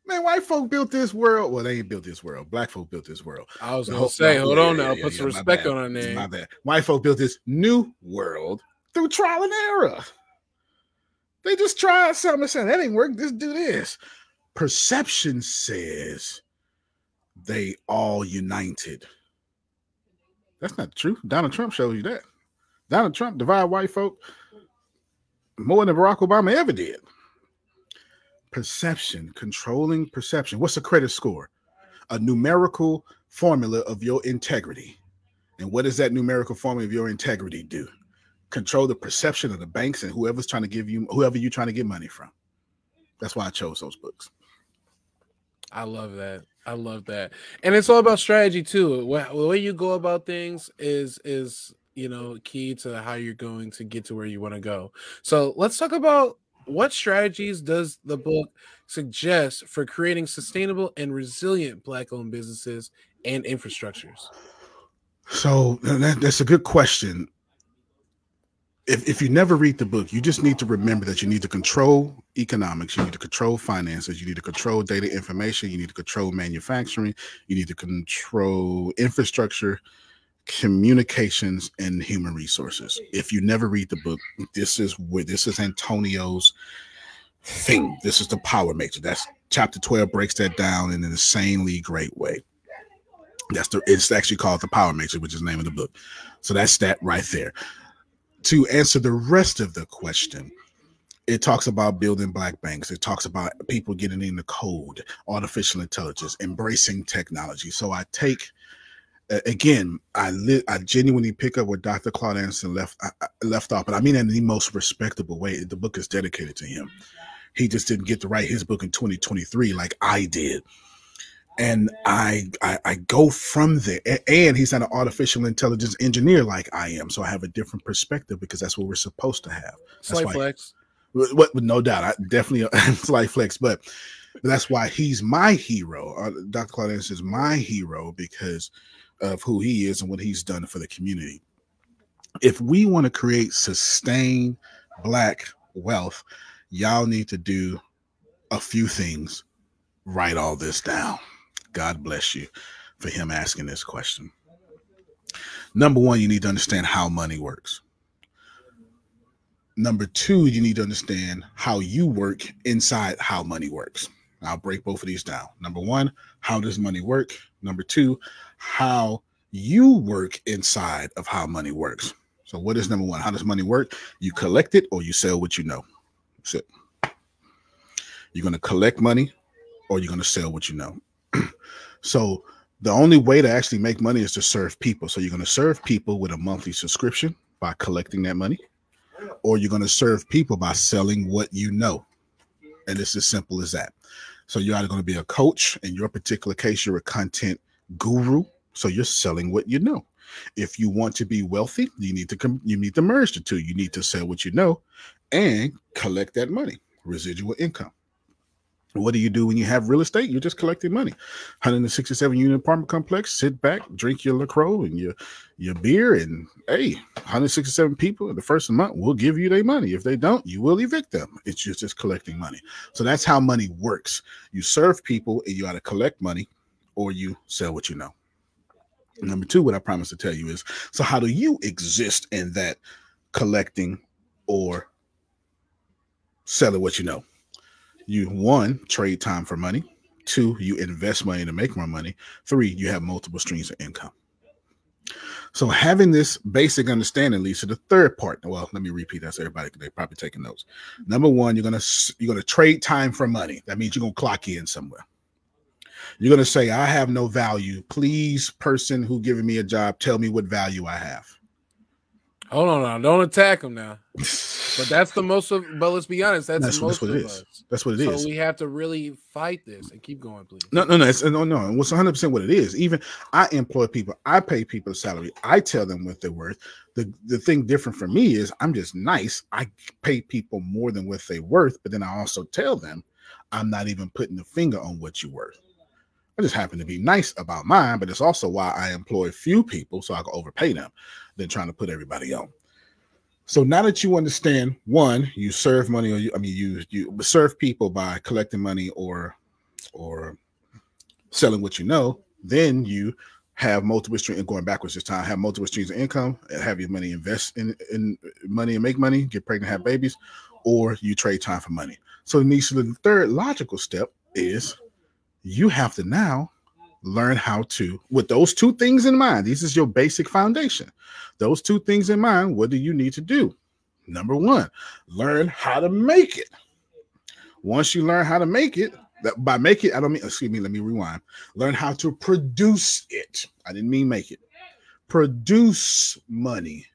B: Man, white folk built this world. Well, they ain't built this world. Black folk built this world.
A: I was going to say, hold on now. Put some respect on our name.
B: My bad. White folk built this new world through trial and error. They just tried something and said, that ain't work. Just do this. Perception says they all united. That's not true. Donald Trump shows you that. Donald Trump divided white folk more than Barack Obama ever did. Perception, controlling perception. What's a credit score? A numerical formula of your integrity. And what does that numerical formula of your integrity do? Control the perception of the banks and whoever you're trying to get money from. That's why I chose those books.
A: I love that. And it's all about strategy too. The way you go about things is key to how you're going to get to where you want to go. So let's talk about What strategies does the book suggest for creating sustainable and resilient Black-owned businesses and infrastructures?
B: So that's a good question. If you never read the book, you just need to remember that you need to control economics, you need to control finances, you need to control data information, you need to control manufacturing, you need to control infrastructure, communications, and human resources. If you never read the book, this is Antonio's thing. This is the power matrix. That's chapter 12 breaks that down in an insanely great way. It's actually called the power matrix, which is the name of the book. So that's that right there. To answer the rest of the question, it talks about building Black banks. It talks about people getting in the code, artificial intelligence, embracing technology. So I take, again, I genuinely pick up where Dr. Claud Anderson left off, but I mean in the most respectable way. The book is dedicated to him. He just didn't get to write his book in 2023 like I did. And I go from there. And he's not an artificial intelligence engineer like I am. So I have a different perspective because that's what we're supposed to have.
A: Slight flex.
B: No doubt. I definitely a slight flex. But that's why he's my hero. Dr. Claud Anderson is my hero because of who he is and what he's done for the community. If we want to create sustained Black wealth, y'all need to do a few things. Write all this down. God bless you for him asking this question. Number one, you need to understand how money works. Number two, you need to understand how you work inside how money works. I'll break both of these down. Number one, how does money work? Number two, how you work inside of how money works. So what is number one? How does money work? You collect it or you sell what you know. That's it. You're going to collect money or you're going to sell what you know. So the only way to actually make money is to serve people. So you're going to serve people with a monthly subscription by collecting that money, or you're going to serve people by selling what you know. And it's as simple as that. So you're either going to be a coach. In your particular case, you're a content guru. So you're selling what you know. If you want to be wealthy, you need to merge the two. You need to sell what you know and collect that money, residual income. What do you do when you have real estate? You're just collecting money. 167 unit apartment complex. Sit back, drink your LaCroix and your beer, and hey, 167 people in the first month will give you their money. If they don't, you will evict them. It's just collecting money. So that's how money works. You serve people, and you either collect money or you sell what you know. Number two, what I promised to tell you is, so how do you exist in that collecting or selling what you know? You, one, trade time for money. Two, you invest money to make more money. Three, you have multiple streams of income. So having this basic understanding leads to the third part. Well, let me repeat that so everybody, they're probably taking notes. Number one, you're gonna trade time for money. That means you're gonna clock in somewhere. You're gonna say, I have no value. Please, person who giving me a job, tell me what value I have.
A: Hold on now. Don't attack him now. But that's the most of, but let's be honest, that's most
B: what
A: of
B: it
A: us.
B: Is. That's what it is.
A: So we have to really fight this and keep going, please.
B: No. It's 100% what it is. Even I employ people. I pay people a salary. I tell them what they're worth. The thing different for me is I'm just nice. I pay people more than what they're worth, but then I also tell them I'm not even putting the finger on what you're worth. I just happen to be nice about mine, but it's also why I employ few people so I can overpay them than trying to put everybody on. So now that you understand, one, you serve money, or you serve people by collecting money or selling what you know, then you have multiple streams, and going backwards this time, have multiple streams of income, and have your money invest in money and make money, get pregnant, have babies, or you trade time for money. So the third logical step is you have to now learn how to, with those two things in mind, this is your basic foundation. Those two things in mind, what do you need to do? Number one, learn how to make it. Once you learn how to make it, by make it, I don't mean, excuse me, let me rewind. Learn how to produce it. I didn't mean make it. Produce money.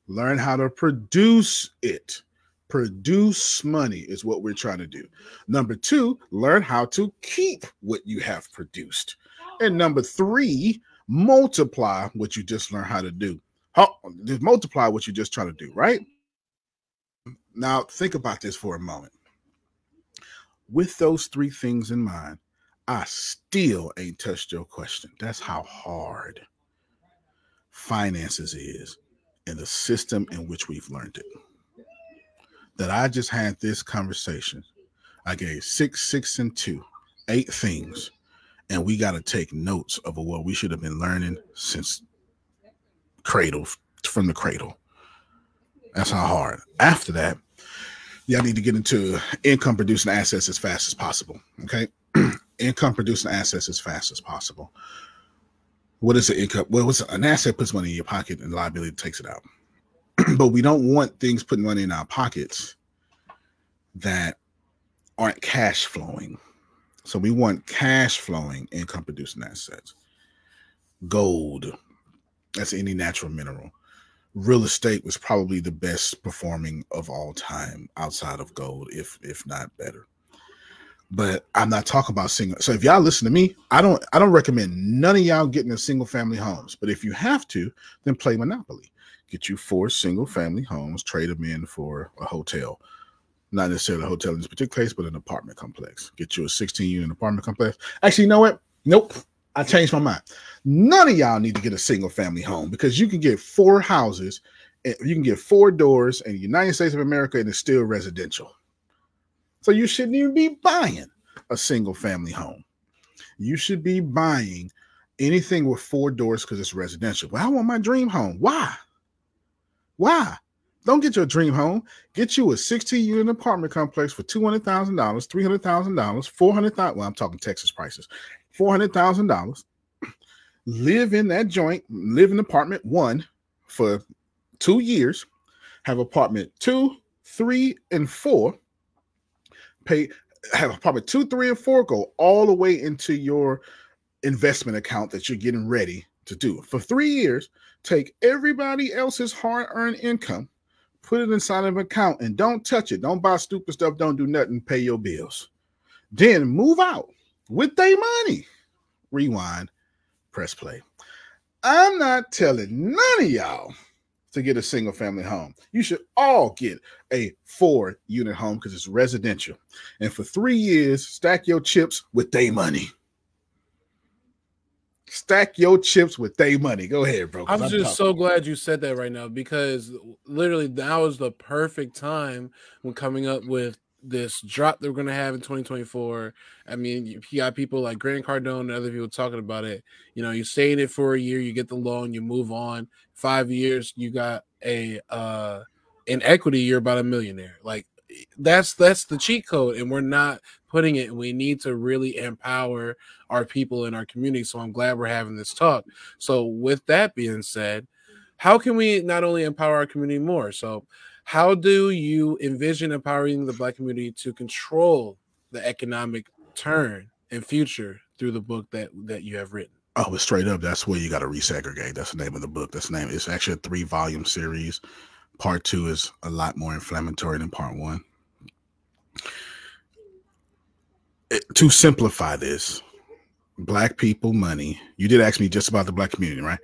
B: Learn how to produce it. Produce money is what we're trying to do. Number two, learn how to keep what you have produced. And number three, multiply what you just learned how to do. Just multiply what you're just trying to do, right? Now, think about this for a moment. With those three things in mind, I still ain't touched your question. That's how hard finances is and the system in which we've learned it. That I just had this conversation. I gave 6, and 2, 8 things, and we got to take notes of what we should have been learning since from the cradle. That's how hard. After that, y'all need to get into income producing assets as fast as possible. Okay. Income producing assets as fast as possible. What is the income? Well, an asset puts money in your pocket and liability takes it out. But we don't want things putting money in our pockets that aren't cash flowing. So we want cash flowing income producing assets. Gold, that's any natural mineral. Real estate was probably the best performing of all time outside of gold, if not better. But I'm not talking about single. So if y'all listen to me, I don't recommend none of y'all getting a single family homes. But if you have to, then play Monopoly. Get you 4 single family homes, trade them in for a hotel. Not necessarily a hotel in this particular case, but an apartment complex. Get you a 16-unit apartment complex. Actually, you know what? Nope. I changed my mind. None of y'all need to get a single family home because you can get 4 houses, and you can get 4 doors in the United States of America, and it's still residential. So you shouldn't even be buying a single family home. You should be buying anything with 4 doors because it's residential. Well, I want my dream home. Why? Don't get your dream home. Get you a 16-unit apartment complex for $200,000, $300,000, $400,000. Well, I'm talking Texas prices. $400,000. Live in that joint. Live in apartment 1 for 2 years. Have apartment 2, 3, and 4. Have apartment 2, 3, and 4 go all the way into your investment account that you're getting ready to do. For 3 years, take everybody else's hard-earned income, put it inside of an account, and don't touch it. Don't buy stupid stuff. Don't do nothing. Pay your bills. Then move out with their money. Rewind, press play. I'm not telling none of y'all to get a single family home. You should all get a 4-unit home because it's residential. And for 3 years, stack your chips with their money. Stack your chips with their money. Go ahead, bro.
A: I'm just so glad you said that right now because literally now is the perfect time when coming up with this drop that we're going to have in 2024. I mean, you got people like Grant Cardone and other people talking about it. You know, you stay in it for a year, you get the loan, you move on. 5 years, you got in equity, you're about a millionaire. Like that's the cheat code, and we're not putting it. And we need to really empower our people in our community. So I'm glad we're having this talk. So with that being said, how can we not only empower our community more? So how do you envision empowering the Black community to control the economic turn and future through the book that you have written?
B: Oh, but straight up, that's where you got to resegregate. That's the name of the book. That's the name. It's actually a 3-volume series. Part 2 is a lot more inflammatory than part 1. To simplify this, Black people money. You did ask me just about the Black community, right?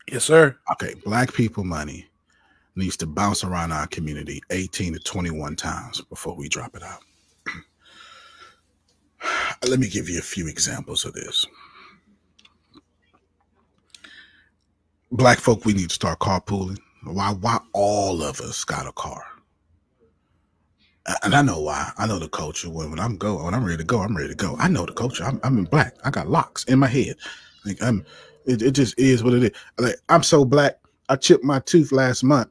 A: Yes, sir.
B: Okay, Black people money needs to bounce around our community 18 to 21 times before we drop it out. Let me give you a few examples of this. Black folk, we need to start carpooling. Why all of us got a car? And I know why. I know the culture. When I'm ready to go, I'm ready to go. I know the culture. I'm in Black. I got locks in my head. Like it just is what it is. Like I'm so Black. I chipped my tooth last month.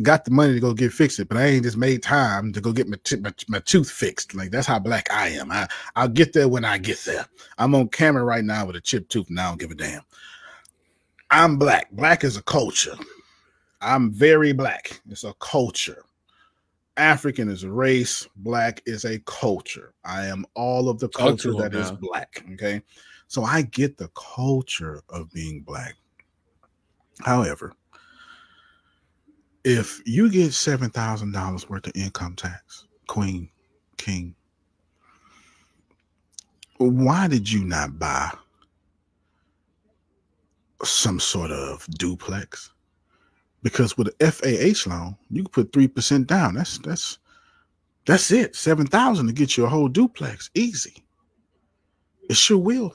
B: Got the money to go get fixed, but I ain't just made time to go get my tooth fixed. Like that's how Black I am. I'll get there when I get there. I'm on camera right now with a chipped tooth, and I don't give a damn. I'm Black. Black is a culture. I'm very Black. It's a culture. African is a race. Black is a culture. I am all of the culture that is Black. Okay. So I get the culture of being Black. However, if you get $7,000 worth of income tax, queen, king, why did you not buy some sort of duplex Because with an FHA loan, you can put 3% down. That's it. 7,000 to get you a whole duplex. Easy. It sure will.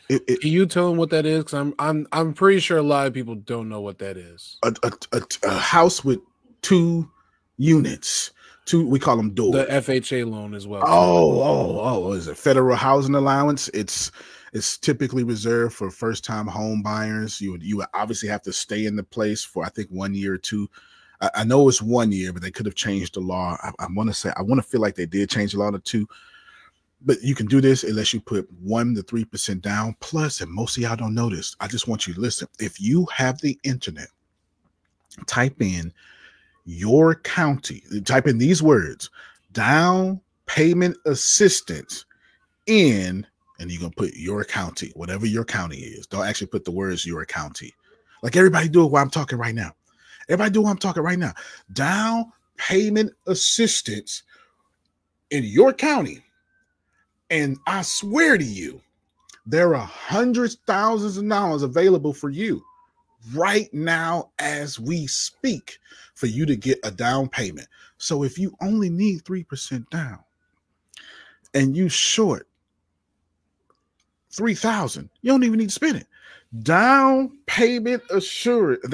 A: Can you tell them what that is? Because I'm pretty sure a lot of people don't know what that is.
B: A house with 2 units. 2, we call them doors.
A: The FHA loan as well.
B: Oh! Is it federal housing allowance? It's typically reserved for first-time home buyers. You would obviously have to stay in the place for, I think, 1 year or 2. I know it's 1 year, but they could have changed the law. I want to feel like they did change the law to 2. But you can do this unless you put 1 to 3% down. Plus, and most of y'all don't know this, I just want you to listen. If you have the internet, type in your county, type in these words, down payment assistance in, and you're going to put your county, whatever your county is. Don't actually put the words your county. Like everybody do it while I'm talking right now. Everybody do what I'm talking right now. Down payment assistance in your county. And I swear to you, there are hundreds, thousands of dollars available for you right now as we speak for you to get a down payment. So if you only need 3% down and you short 3,000, you don't even need to spend it. Down payment assistance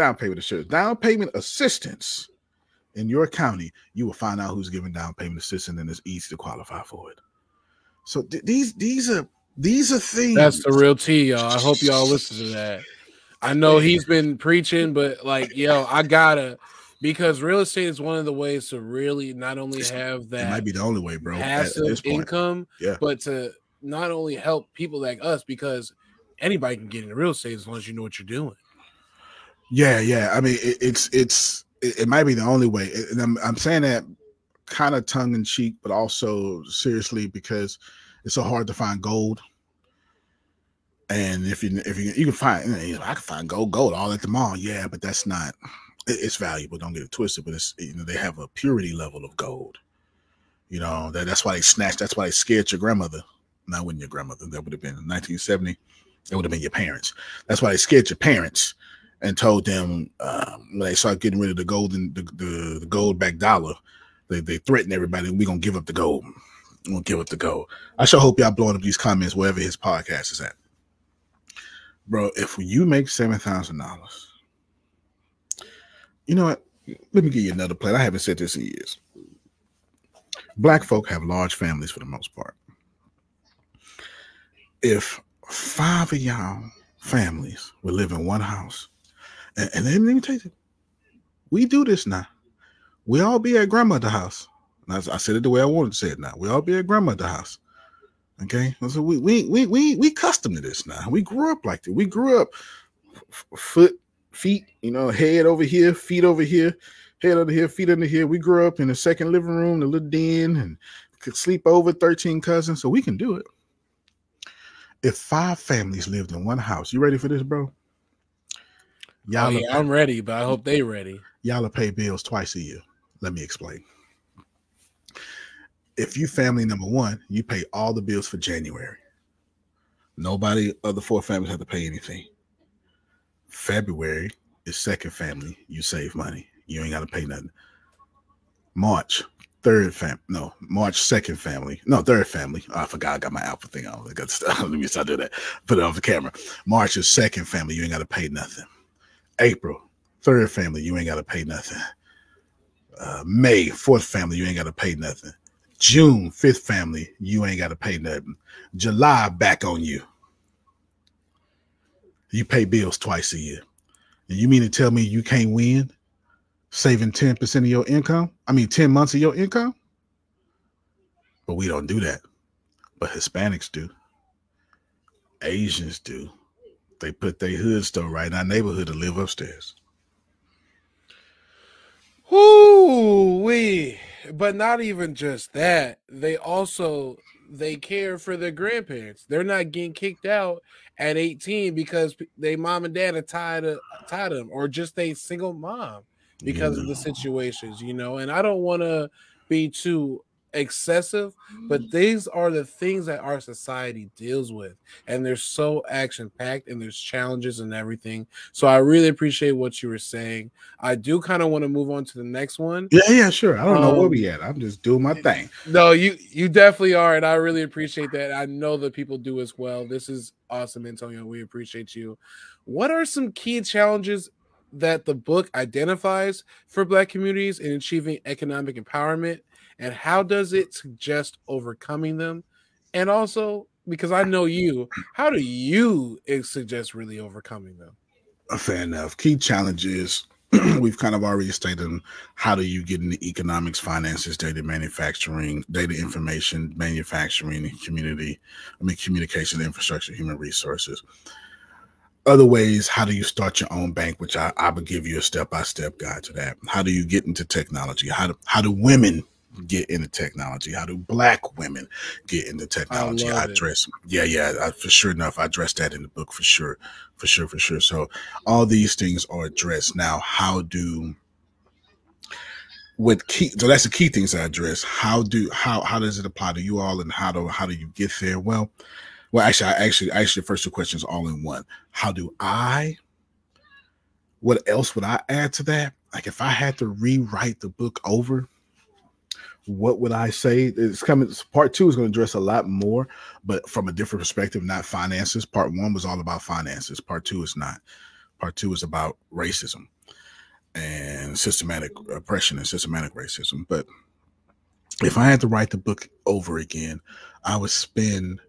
B: in your county, you will find out who's giving down payment assistance, and it's easy to qualify for it. So these are things.
A: That's the real tea, y'all. I hope y'all listen to that. I know he's been preaching, but like, yo, I gotta, because real estate is one of the ways to really not only have that.
B: It might be the only way, bro.
A: Passive
B: at this point.
A: income,
B: yeah.
A: But to not only help people like us, because anybody can get into real estate as long as you know what you're doing.
B: Yeah. I mean, it might be the only way, and I'm saying that kind of tongue in cheek, but also seriously, because it's so hard to find gold. And if you can find, I can find gold all at the mall. Yeah, but that's not. It's valuable. Don't get it twisted. But it's, they have a purity level of gold. That's why they snatched. That's why they scared your grandmother. Not when your grandmother. That would have been in 1970. It would have been your parents. That's why they scared your parents and told them when they started getting rid of the gold and the gold back dollar. They threatened everybody. We're gonna give up the gold. We're gonna give up the gold. I sure hope y'all blowing up these comments wherever his podcast is at. Bro, if you make $7,000, you know what? Let me give you another plan. I haven't said this in years. Black folk have large families for the most part. If 5 of y'all families would live in one house, and let me tell you, we do this now. We all be at grandmother's house. I said it the way I wanted to say it now. We all be at grandmother's house. Okay, so we custom to this now. We grew up like that. We grew up feet, head over here, feet over here, head over here, feet under here. We grew up in the second living room, the little den, and could sleep over 13 cousins, so we can do it. If 5 families lived in one house, you ready for this, bro?
A: I'm ready, but I hope they ready.
B: Y'all will pay bills twice a year. Let me explain. If you family number 1, you pay all the bills for January. Nobody other 4 families have to pay anything. February is second family. You save money. You ain't got to pay nothing. March, third family. No, March, second family. No, third family. Oh, I forgot I got my alpha thing on. Let me start doing that. Put it on the camera. March is second family. You ain't got to pay nothing. April, third family. You ain't got to pay nothing. May, fourth family. You ain't got to pay nothing. June, 5th family, you ain't got to pay nothing. July, back on you. You pay bills twice a year. And you mean to tell me you can't win saving 10% of your income? 10 months of your income? But we don't do that. But Hispanics do. Asians do. They put their hood store right in our neighborhood to live upstairs.
A: Woo-wee. But not even just that. They care for their grandparents. They're not getting kicked out at 18 because they mom and dad are tired of them, or just a single mom because of the situations, And I don't want to be too excessive, but these are the things that our society deals with, and they're so action packed, and there's challenges and everything. So I really appreciate what you were saying. I do kind of want to move on to the next one.
B: Yeah, sure. I don't know where we
A: um
B: at. I'm just doing my thing.
A: no, you definitely are, and I really appreciate that. I know that people do as well. This is awesome, Antonio. We appreciate you. What are some key challenges that the book identifies for Black communities in achieving economic empowerment, and how does it suggest overcoming them? And also, because I know you, how do you suggest really overcoming them?
B: Fair enough. Key challenges we've kind of already stated. How do you get into economics, finances, data manufacturing, data information, manufacturing, communication, infrastructure, human resources. Other ways, how do you start your own bank, which I would give you a step-by-step guide to that. How do you get into technology? How do women get into technology? How do Black women get into
A: I
B: technology? I
A: love it.
B: address, for sure enough, I address that in the book for sure. So all these things are addressed. Now, so that's the key things I address. How does it apply to you all, and how do you get there? Well, actually, I actually the first two questions all in one. What else would I add to that? Like, if I had to rewrite the book over, what would I say? It's coming. Part two is going to address a lot more, but from a different perspective, not finances. Part one was all about finances. Part two is not. Part two is about racism and systematic oppression and systematic racism. But if I had to write the book over again, I would spend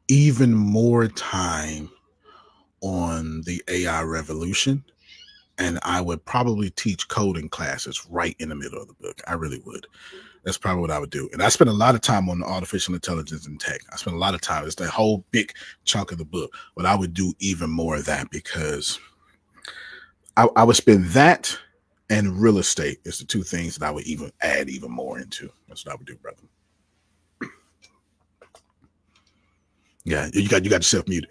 B: even more time on the AI revolution, and I would probably teach coding classes right in the middle of the book. I really would. That's probably what I would do. And I spent a lot of time on artificial intelligence and tech. I spent a lot of time. It's the whole big chunk of the book. But I would do even more of that, because I would spend that and real estate is the two things that I would even add even more into. That's what I would do, brother. Yeah, you got yourself muted.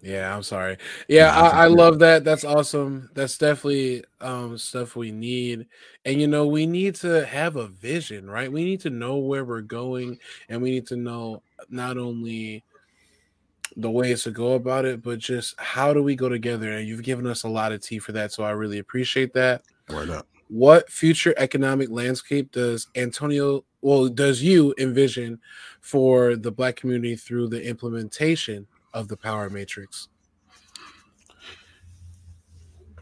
A: Yeah, I'm sorry. Yeah,
B: Nah,
A: I love that. That's awesome. That's definitely stuff we need. And we need to have a vision, right? We need to know where we're going, and we need to know not only the ways to go about it, but just how do we go together? And you've given us a lot of tea for that, so I really appreciate that.
B: Word up.
A: What future economic landscape does you envision for the Black community through the implementation of the power matrix?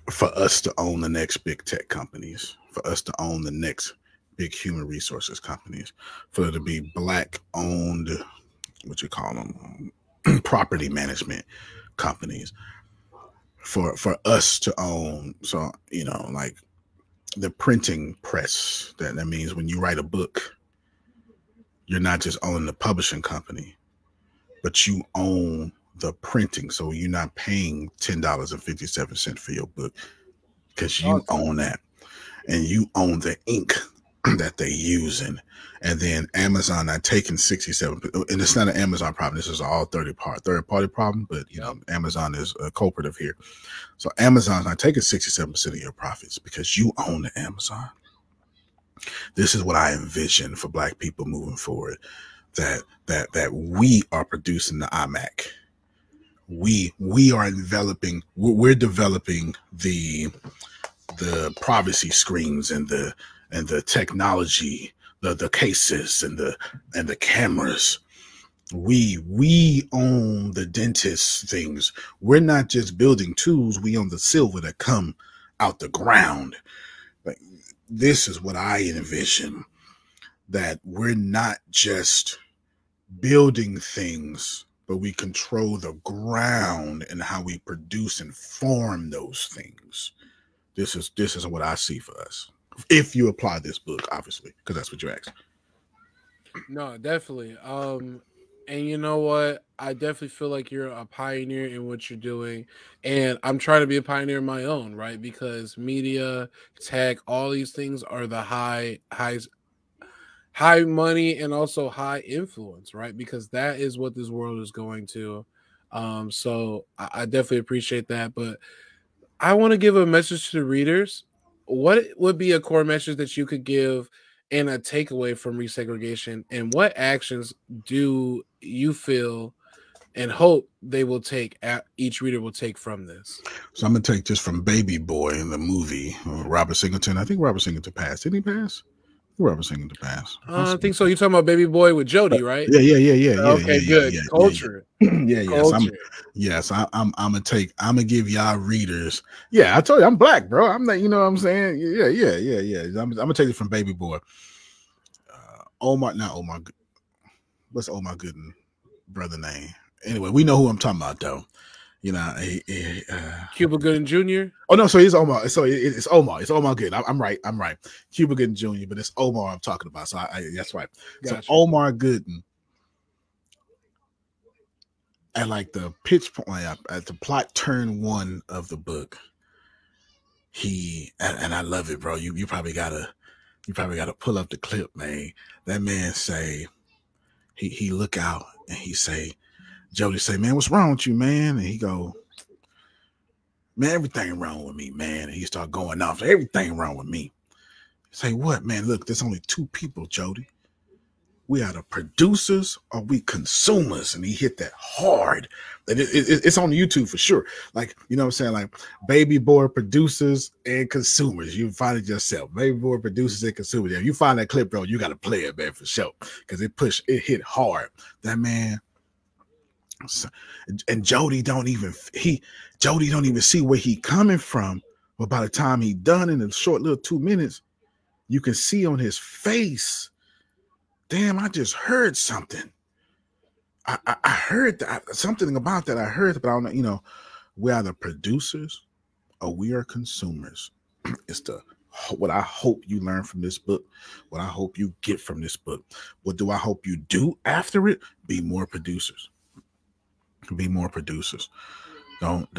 B: For us to own the next big tech companies, for us to own the next big human resources companies, for there to be Black owned, what you call them, property management companies, for us to own. So, like the printing press, that means when you write a book, you're not just owning the publishing company, but you own the printing. So you're not paying $10.57 for your book, because you
A: Awesome.
B: own that, and you own the ink that they're using. And then Amazon not taking 67, and it's not an Amazon problem. This is all third party problem, but Amazon is a cooperative here. So Amazon's not taking 67% of your profits because you own the Amazon. This is what I envision for Black people moving forward. That we are producing the iMac. We are developing. We're developing the privacy screens and the technology, the cases and the cameras. We own the dentist things. We're not just building tools. We own the silver that come out the ground. Like, this is what I envision. That we're not just building things, but we control the ground and how we produce and form those things. This is what I see for us. If you apply this book, obviously, because that's what you asked.
A: No, definitely. And you know what? I definitely feel like you're a pioneer in what you're doing. And I'm trying to be a pioneer in my own, right? Because media, tech, all these things are the high money and also high influence, right? Because that is what this world is going to. So I definitely appreciate that. But I want to give a message to the readers. what would be a core message that you could give and a takeaway from resegregation, and what actions do you feel and hope they will take, each reader will take from this?
B: So I'm gonna take this from Baby Boy in the movie. Robert Singleton. I think Robert Singleton passed. Did he pass? Robert Singleton passed.
A: I think so. You're talking about Baby Boy with Jody, right?
B: Yeah.
A: Okay, good. Culture. Culture.
B: Yes. I'm gonna give y'all readers. Yeah, I told you I'm black, bro. I'm not. You know what I'm saying? Yeah. I'm gonna take it from Baby Boy. Not Omar. What's Omar Gooden brother name? Anyway, we know who I'm talking about, though. You know,
A: Cuba Gooding Jr.
B: Oh no, so it's Omar. So it's Omar. It's Omar Gooden. I'm right. Cuba Gooden Jr. But it's Omar I'm talking about. So that's right. Gotcha. So Omar Gooden, at like the pitch point, at the plot turn 1 of the book, and I love it, bro. You probably gotta pull up the clip, man. That man say he look out and he say, Jody say, man, what's wrong with you, man? And he go, man, everything wrong with me, man. And he start going off, everything wrong with me. Say, what, man? Look, there's only 2 people, Jody. We are the producers or we consumers. And he hit that hard. And it's on YouTube for sure. Like, you know what I'm saying? Like, Baby Boy producers and consumers. You find it yourself. Baby Boy producers and consumers. If you find that clip, bro, you got to play it, man, for sure. Because it hit hard. That man. And Jody don't even see where he coming from. But by the time he done in a short little 2 minutes, you can see on his face, damn, I just heard something. I heard that, something about that. I heard, but I don't know, you know, we are the producers or we are consumers. It's what I hope you learn from this book, what I hope you get from this book. What do I hope you do after it? Be more producers. Be more producers. Don't.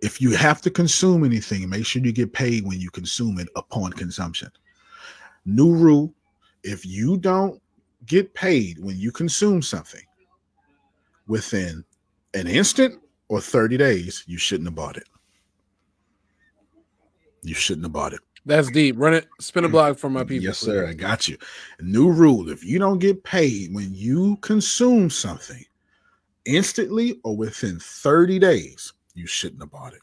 B: If you have to consume anything, make sure you get paid when you consume it upon consumption. New rule: if you don't get paid when you consume something within an instant or 30 days, you shouldn't have bought it. You shouldn't have bought it.
A: That's deep. Run it. Spin a block for my people.
B: Yes, sir. I got you. New rule: if you don't get paid when you consume something instantly or within 30 days, you shouldn't have bought it.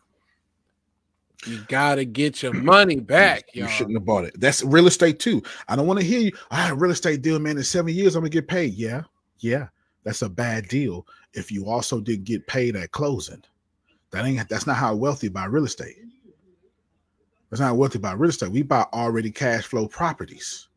A: You gotta get your money back.
B: You shouldn't have bought it. That's real estate too. I don't want to hear you. I had a real estate deal, man. In 7 years, I'm gonna get paid. Yeah. That's a bad deal. If you also didn't get paid at closing, that's not how wealthy buy real estate. That's not wealthy buy real estate. We buy already cash flow properties.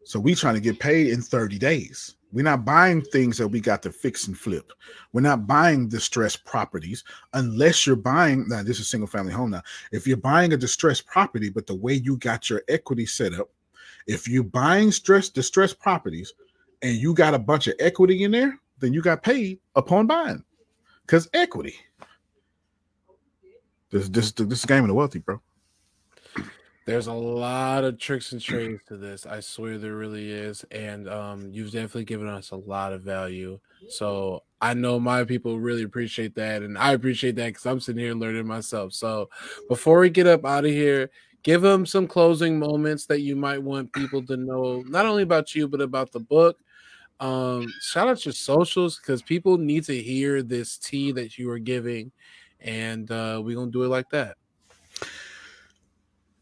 B: So we trying to get paid in 30 days. We're not buying things that we got to fix and flip. We're not buying distressed properties unless you're buying. Now, this is single family home. Now, if you're buying a distressed property, but the way you got your equity set up, if you're buying distressed properties and you got a bunch of equity in there, then you got paid upon buying because equity. This is the game of the wealthy, bro.
A: There's a lot of tricks and trades to this. I swear there really is. And you've definitely given us a lot of value. So I know my people really appreciate that. And I appreciate that because I'm sitting here learning myself. So before we get up out of here, give them some closing moments that you might want people to know, not only about you, but about the book. Shout out your socials because people need to hear this tea that you are giving. And we're going to do it like that.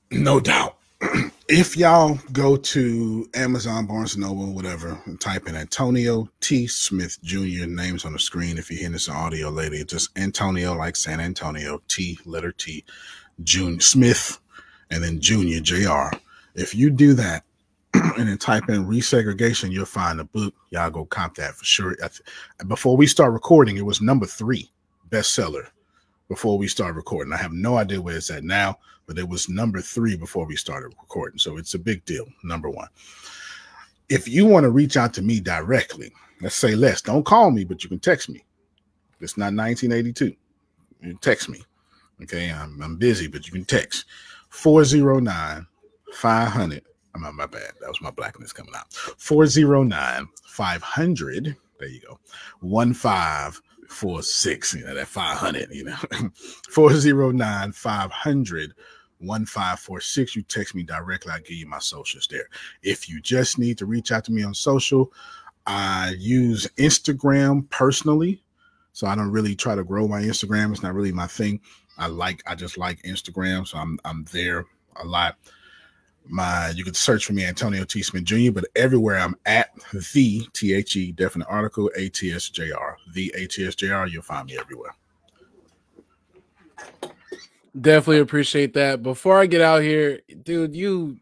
B: No doubt. If y'all go to Amazon, Barnes & Noble, whatever, and type in Antonio T. Smith Jr., names on the screen. If you're hearing this audio later, just Antonio, like San Antonio, T, letter T, Junior Smith, and then Junior, JR. If you do that and then type in Resegregation, you'll find the book. Y'all go cop that for sure. Before we start recording, it was number 3 bestseller. Before we start recording, I have no idea where it's at now, but it was number 3 before we started recording. So it's a big deal. Number 1. If you want to reach out to me directly, let's say less, don't call me, but you can text me. It's not 1982. You can text me. Okay. I'm busy, but you can text 409-500. My bad. That was my blackness coming out. 409-500. There you go. 1546, that 500, 409-500-1546. 1546. You text me directly. I'll give you my socials there. If you just need to reach out to me on social, I use Instagram personally. So I don't really try to grow my Instagram. It's not really my thing. I just like Instagram. So I'm there a lot. You can search for me, Antonio T. Smith Jr., but everywhere I'm at the THE definite article ATSJR. The ATSJR, you'll find me everywhere.
A: Definitely appreciate that. Before I get out here, dude, you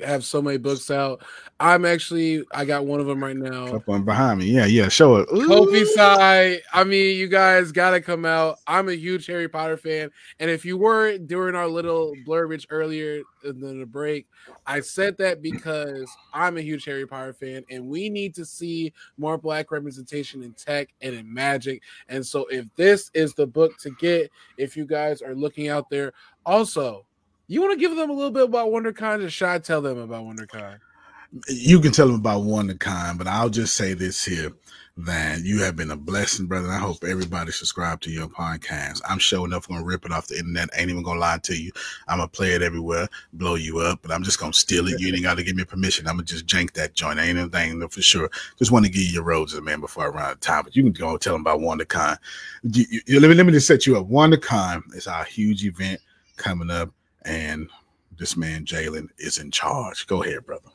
A: have so many books out. I got one of them right now.
B: Up on behind me. Yeah. Show it.
A: Kofi Sai. I mean, you guys gotta come out. I'm a huge Harry Potter fan. And if you were during our little blurbage earlier in the break, I said that because I'm a huge Harry Potter fan and we need to see more Black representation in tech and in magic. And so if this is the book to get, if you guys are looking out there, also, you want to give them a little bit about WonderCon, or should I tell them about WonderCon?
B: You can tell them about WonderCon, but I'll just say this here, that you have been a blessing, brother. I hope everybody subscribe to your podcast. I'm sure enough going to rip it off the internet. Ain't even going to lie to you. I'm going to play it everywhere, blow you up, but I'm just going to steal it. You ain't got to give me permission. I'm going to just jank that joint. Ain't anything for sure. Just want to give you your roses, man, before I run out of time. But you can go and tell them about WonderCon. Let me just set you up. WonderCon is our huge event coming up, and this man, Jaylon, is in charge. Go ahead, brother.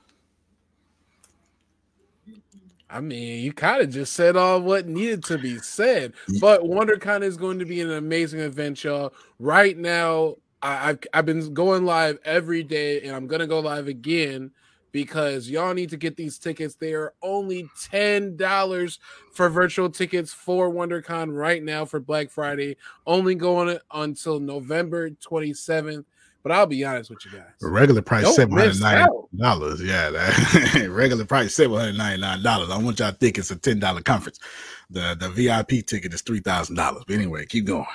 A: I mean, you kind of just said all what needed to be said, but WonderCon is going to be an amazing event, y'all. Right now, I've been going live every day, and I'm going to go live again because y'all need to get these tickets. They are only $10 for virtual tickets for WonderCon right now for Black Friday, only going until November 27th. But I'll be honest with you guys.
B: Regular price $799. Yeah, that regular price $799. I want y'all to think it's a $10 conference. The VIP ticket is $3,000. But anyway, keep going.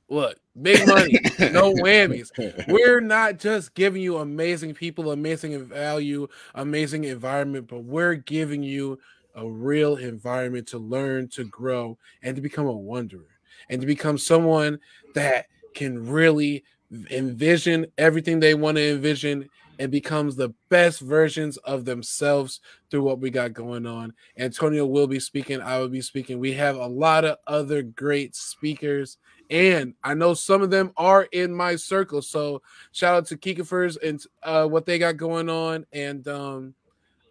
A: Look, big money, no whammies. We're not just giving you amazing people, amazing value, amazing environment, but we're giving you a real environment to learn, to grow, and to become a wanderer, and to become someone that can really envision everything they want to envision and becomes the best versions of themselves through what we got going on. Antonio will be speaking. I will be speaking. We have a lot of other great speakers, and I know some of them are in my circle. So shout out to Kikafers and what they got going on. And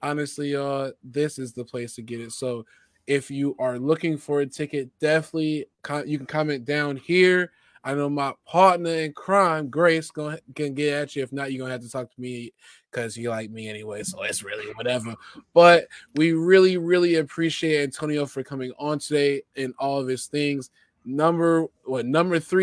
A: honestly, this is the place to get it. So if you are looking for a ticket, definitely you can comment down here. I know my partner in crime, Grace, can get at you. If not, you're going to have to talk to me because you like me anyway, so it's really whatever. But we really, really appreciate Antonio for coming on today and all of his things. Number 3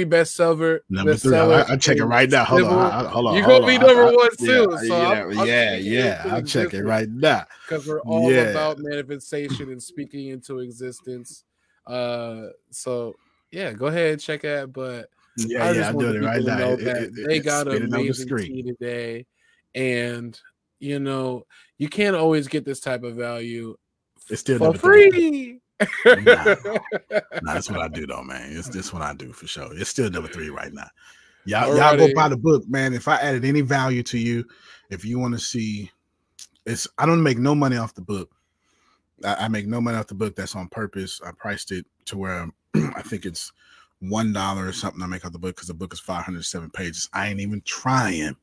A: bestseller.
B: Number 3. I'll check it right now. Hold on.
A: You're going to be number 1 too.
B: I'll check it right now.
A: Because we're all about manifestation and speaking into existence. So yeah, go ahead and check it. But I just want people to know that they got an amazing tea today, and you know you can't always get this type of value.
B: It's still
A: for free.
B: Nah, that's what I do though, man. It's this what I do for sure. It's still number 3 right now. Y'all go buy the book, man. If I added any value to you, if you want to see, I don't make no money off the book. I make no money off the book. That's on purpose. I priced it to where I think it's $1 or something I make off the book because the book is 507 pages. I ain't even trying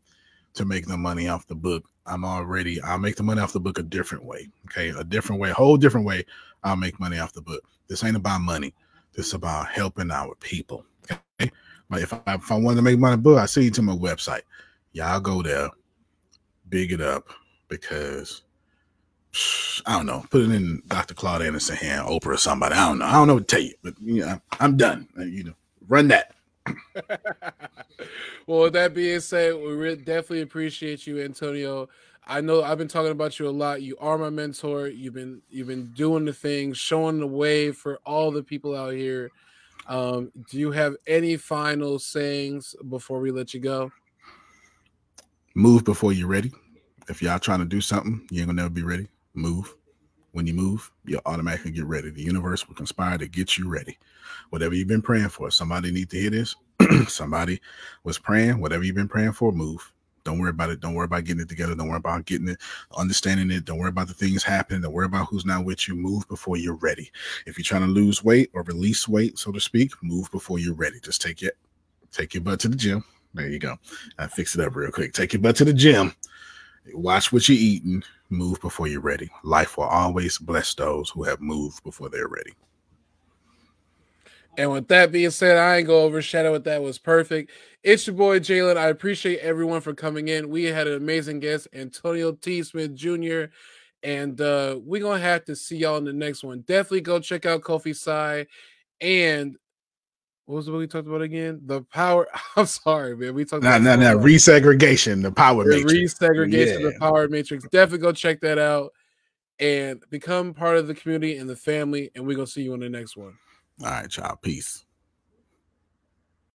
B: to make the money off the book. I'll make the money off the book a different way. Okay. A whole different way. I'll make money off the book. This ain't about money. This is about helping our people. Okay. But if I wanted to make money off the book, I send you to my website. Y'all go there, big it up because I don't know. Put it in Dr. Claud Anderson hand, Oprah or somebody. I don't know what to tell you, but I'm done. Run that.
A: Well, with that being said, we definitely appreciate you, Antonio. I know I've been talking about you a lot. You are my mentor. You've been doing the things, showing the way for all the people out here. Do you have any final sayings before we let you go?
B: Move before you're ready. If y'all trying to do something, you ain't gonna never be ready. Move. When you move, you'll automatically get ready. The universe will conspire to get you ready. Whatever you've been praying for, somebody need to hear this. Somebody was praying, whatever you've been praying for, move. Don't worry about it. Don't worry about getting it together. Don't worry about getting it, understanding it. Don't worry about the things happening. Don't worry about who's not with you. Move before you're ready. If you're trying to lose weight or release weight, so to speak, move before you're ready. Just take your butt to the gym. There you go. I fix it up real quick. Take your butt to the gym. Watch what you're eating. Move before you're ready. Life will always bless those who have moved before they're ready.
A: And with that being said, I ain't gonna overshadow it. That was perfect. It's your boy Jaylon. I appreciate everyone for coming in. We had an amazing guest, Antonio T. Smith Jr. And we're gonna have to see y'all in the next one. Definitely go check out Kofi Sai. And what was what we talked about again? The power. I'm sorry, man. We talked about
B: resegregation, the power matrix.
A: Resegregation, the power matrix. Definitely go check that out and become part of the community and the family. And we're gonna see you in the next one.
B: All right, y'all. Peace.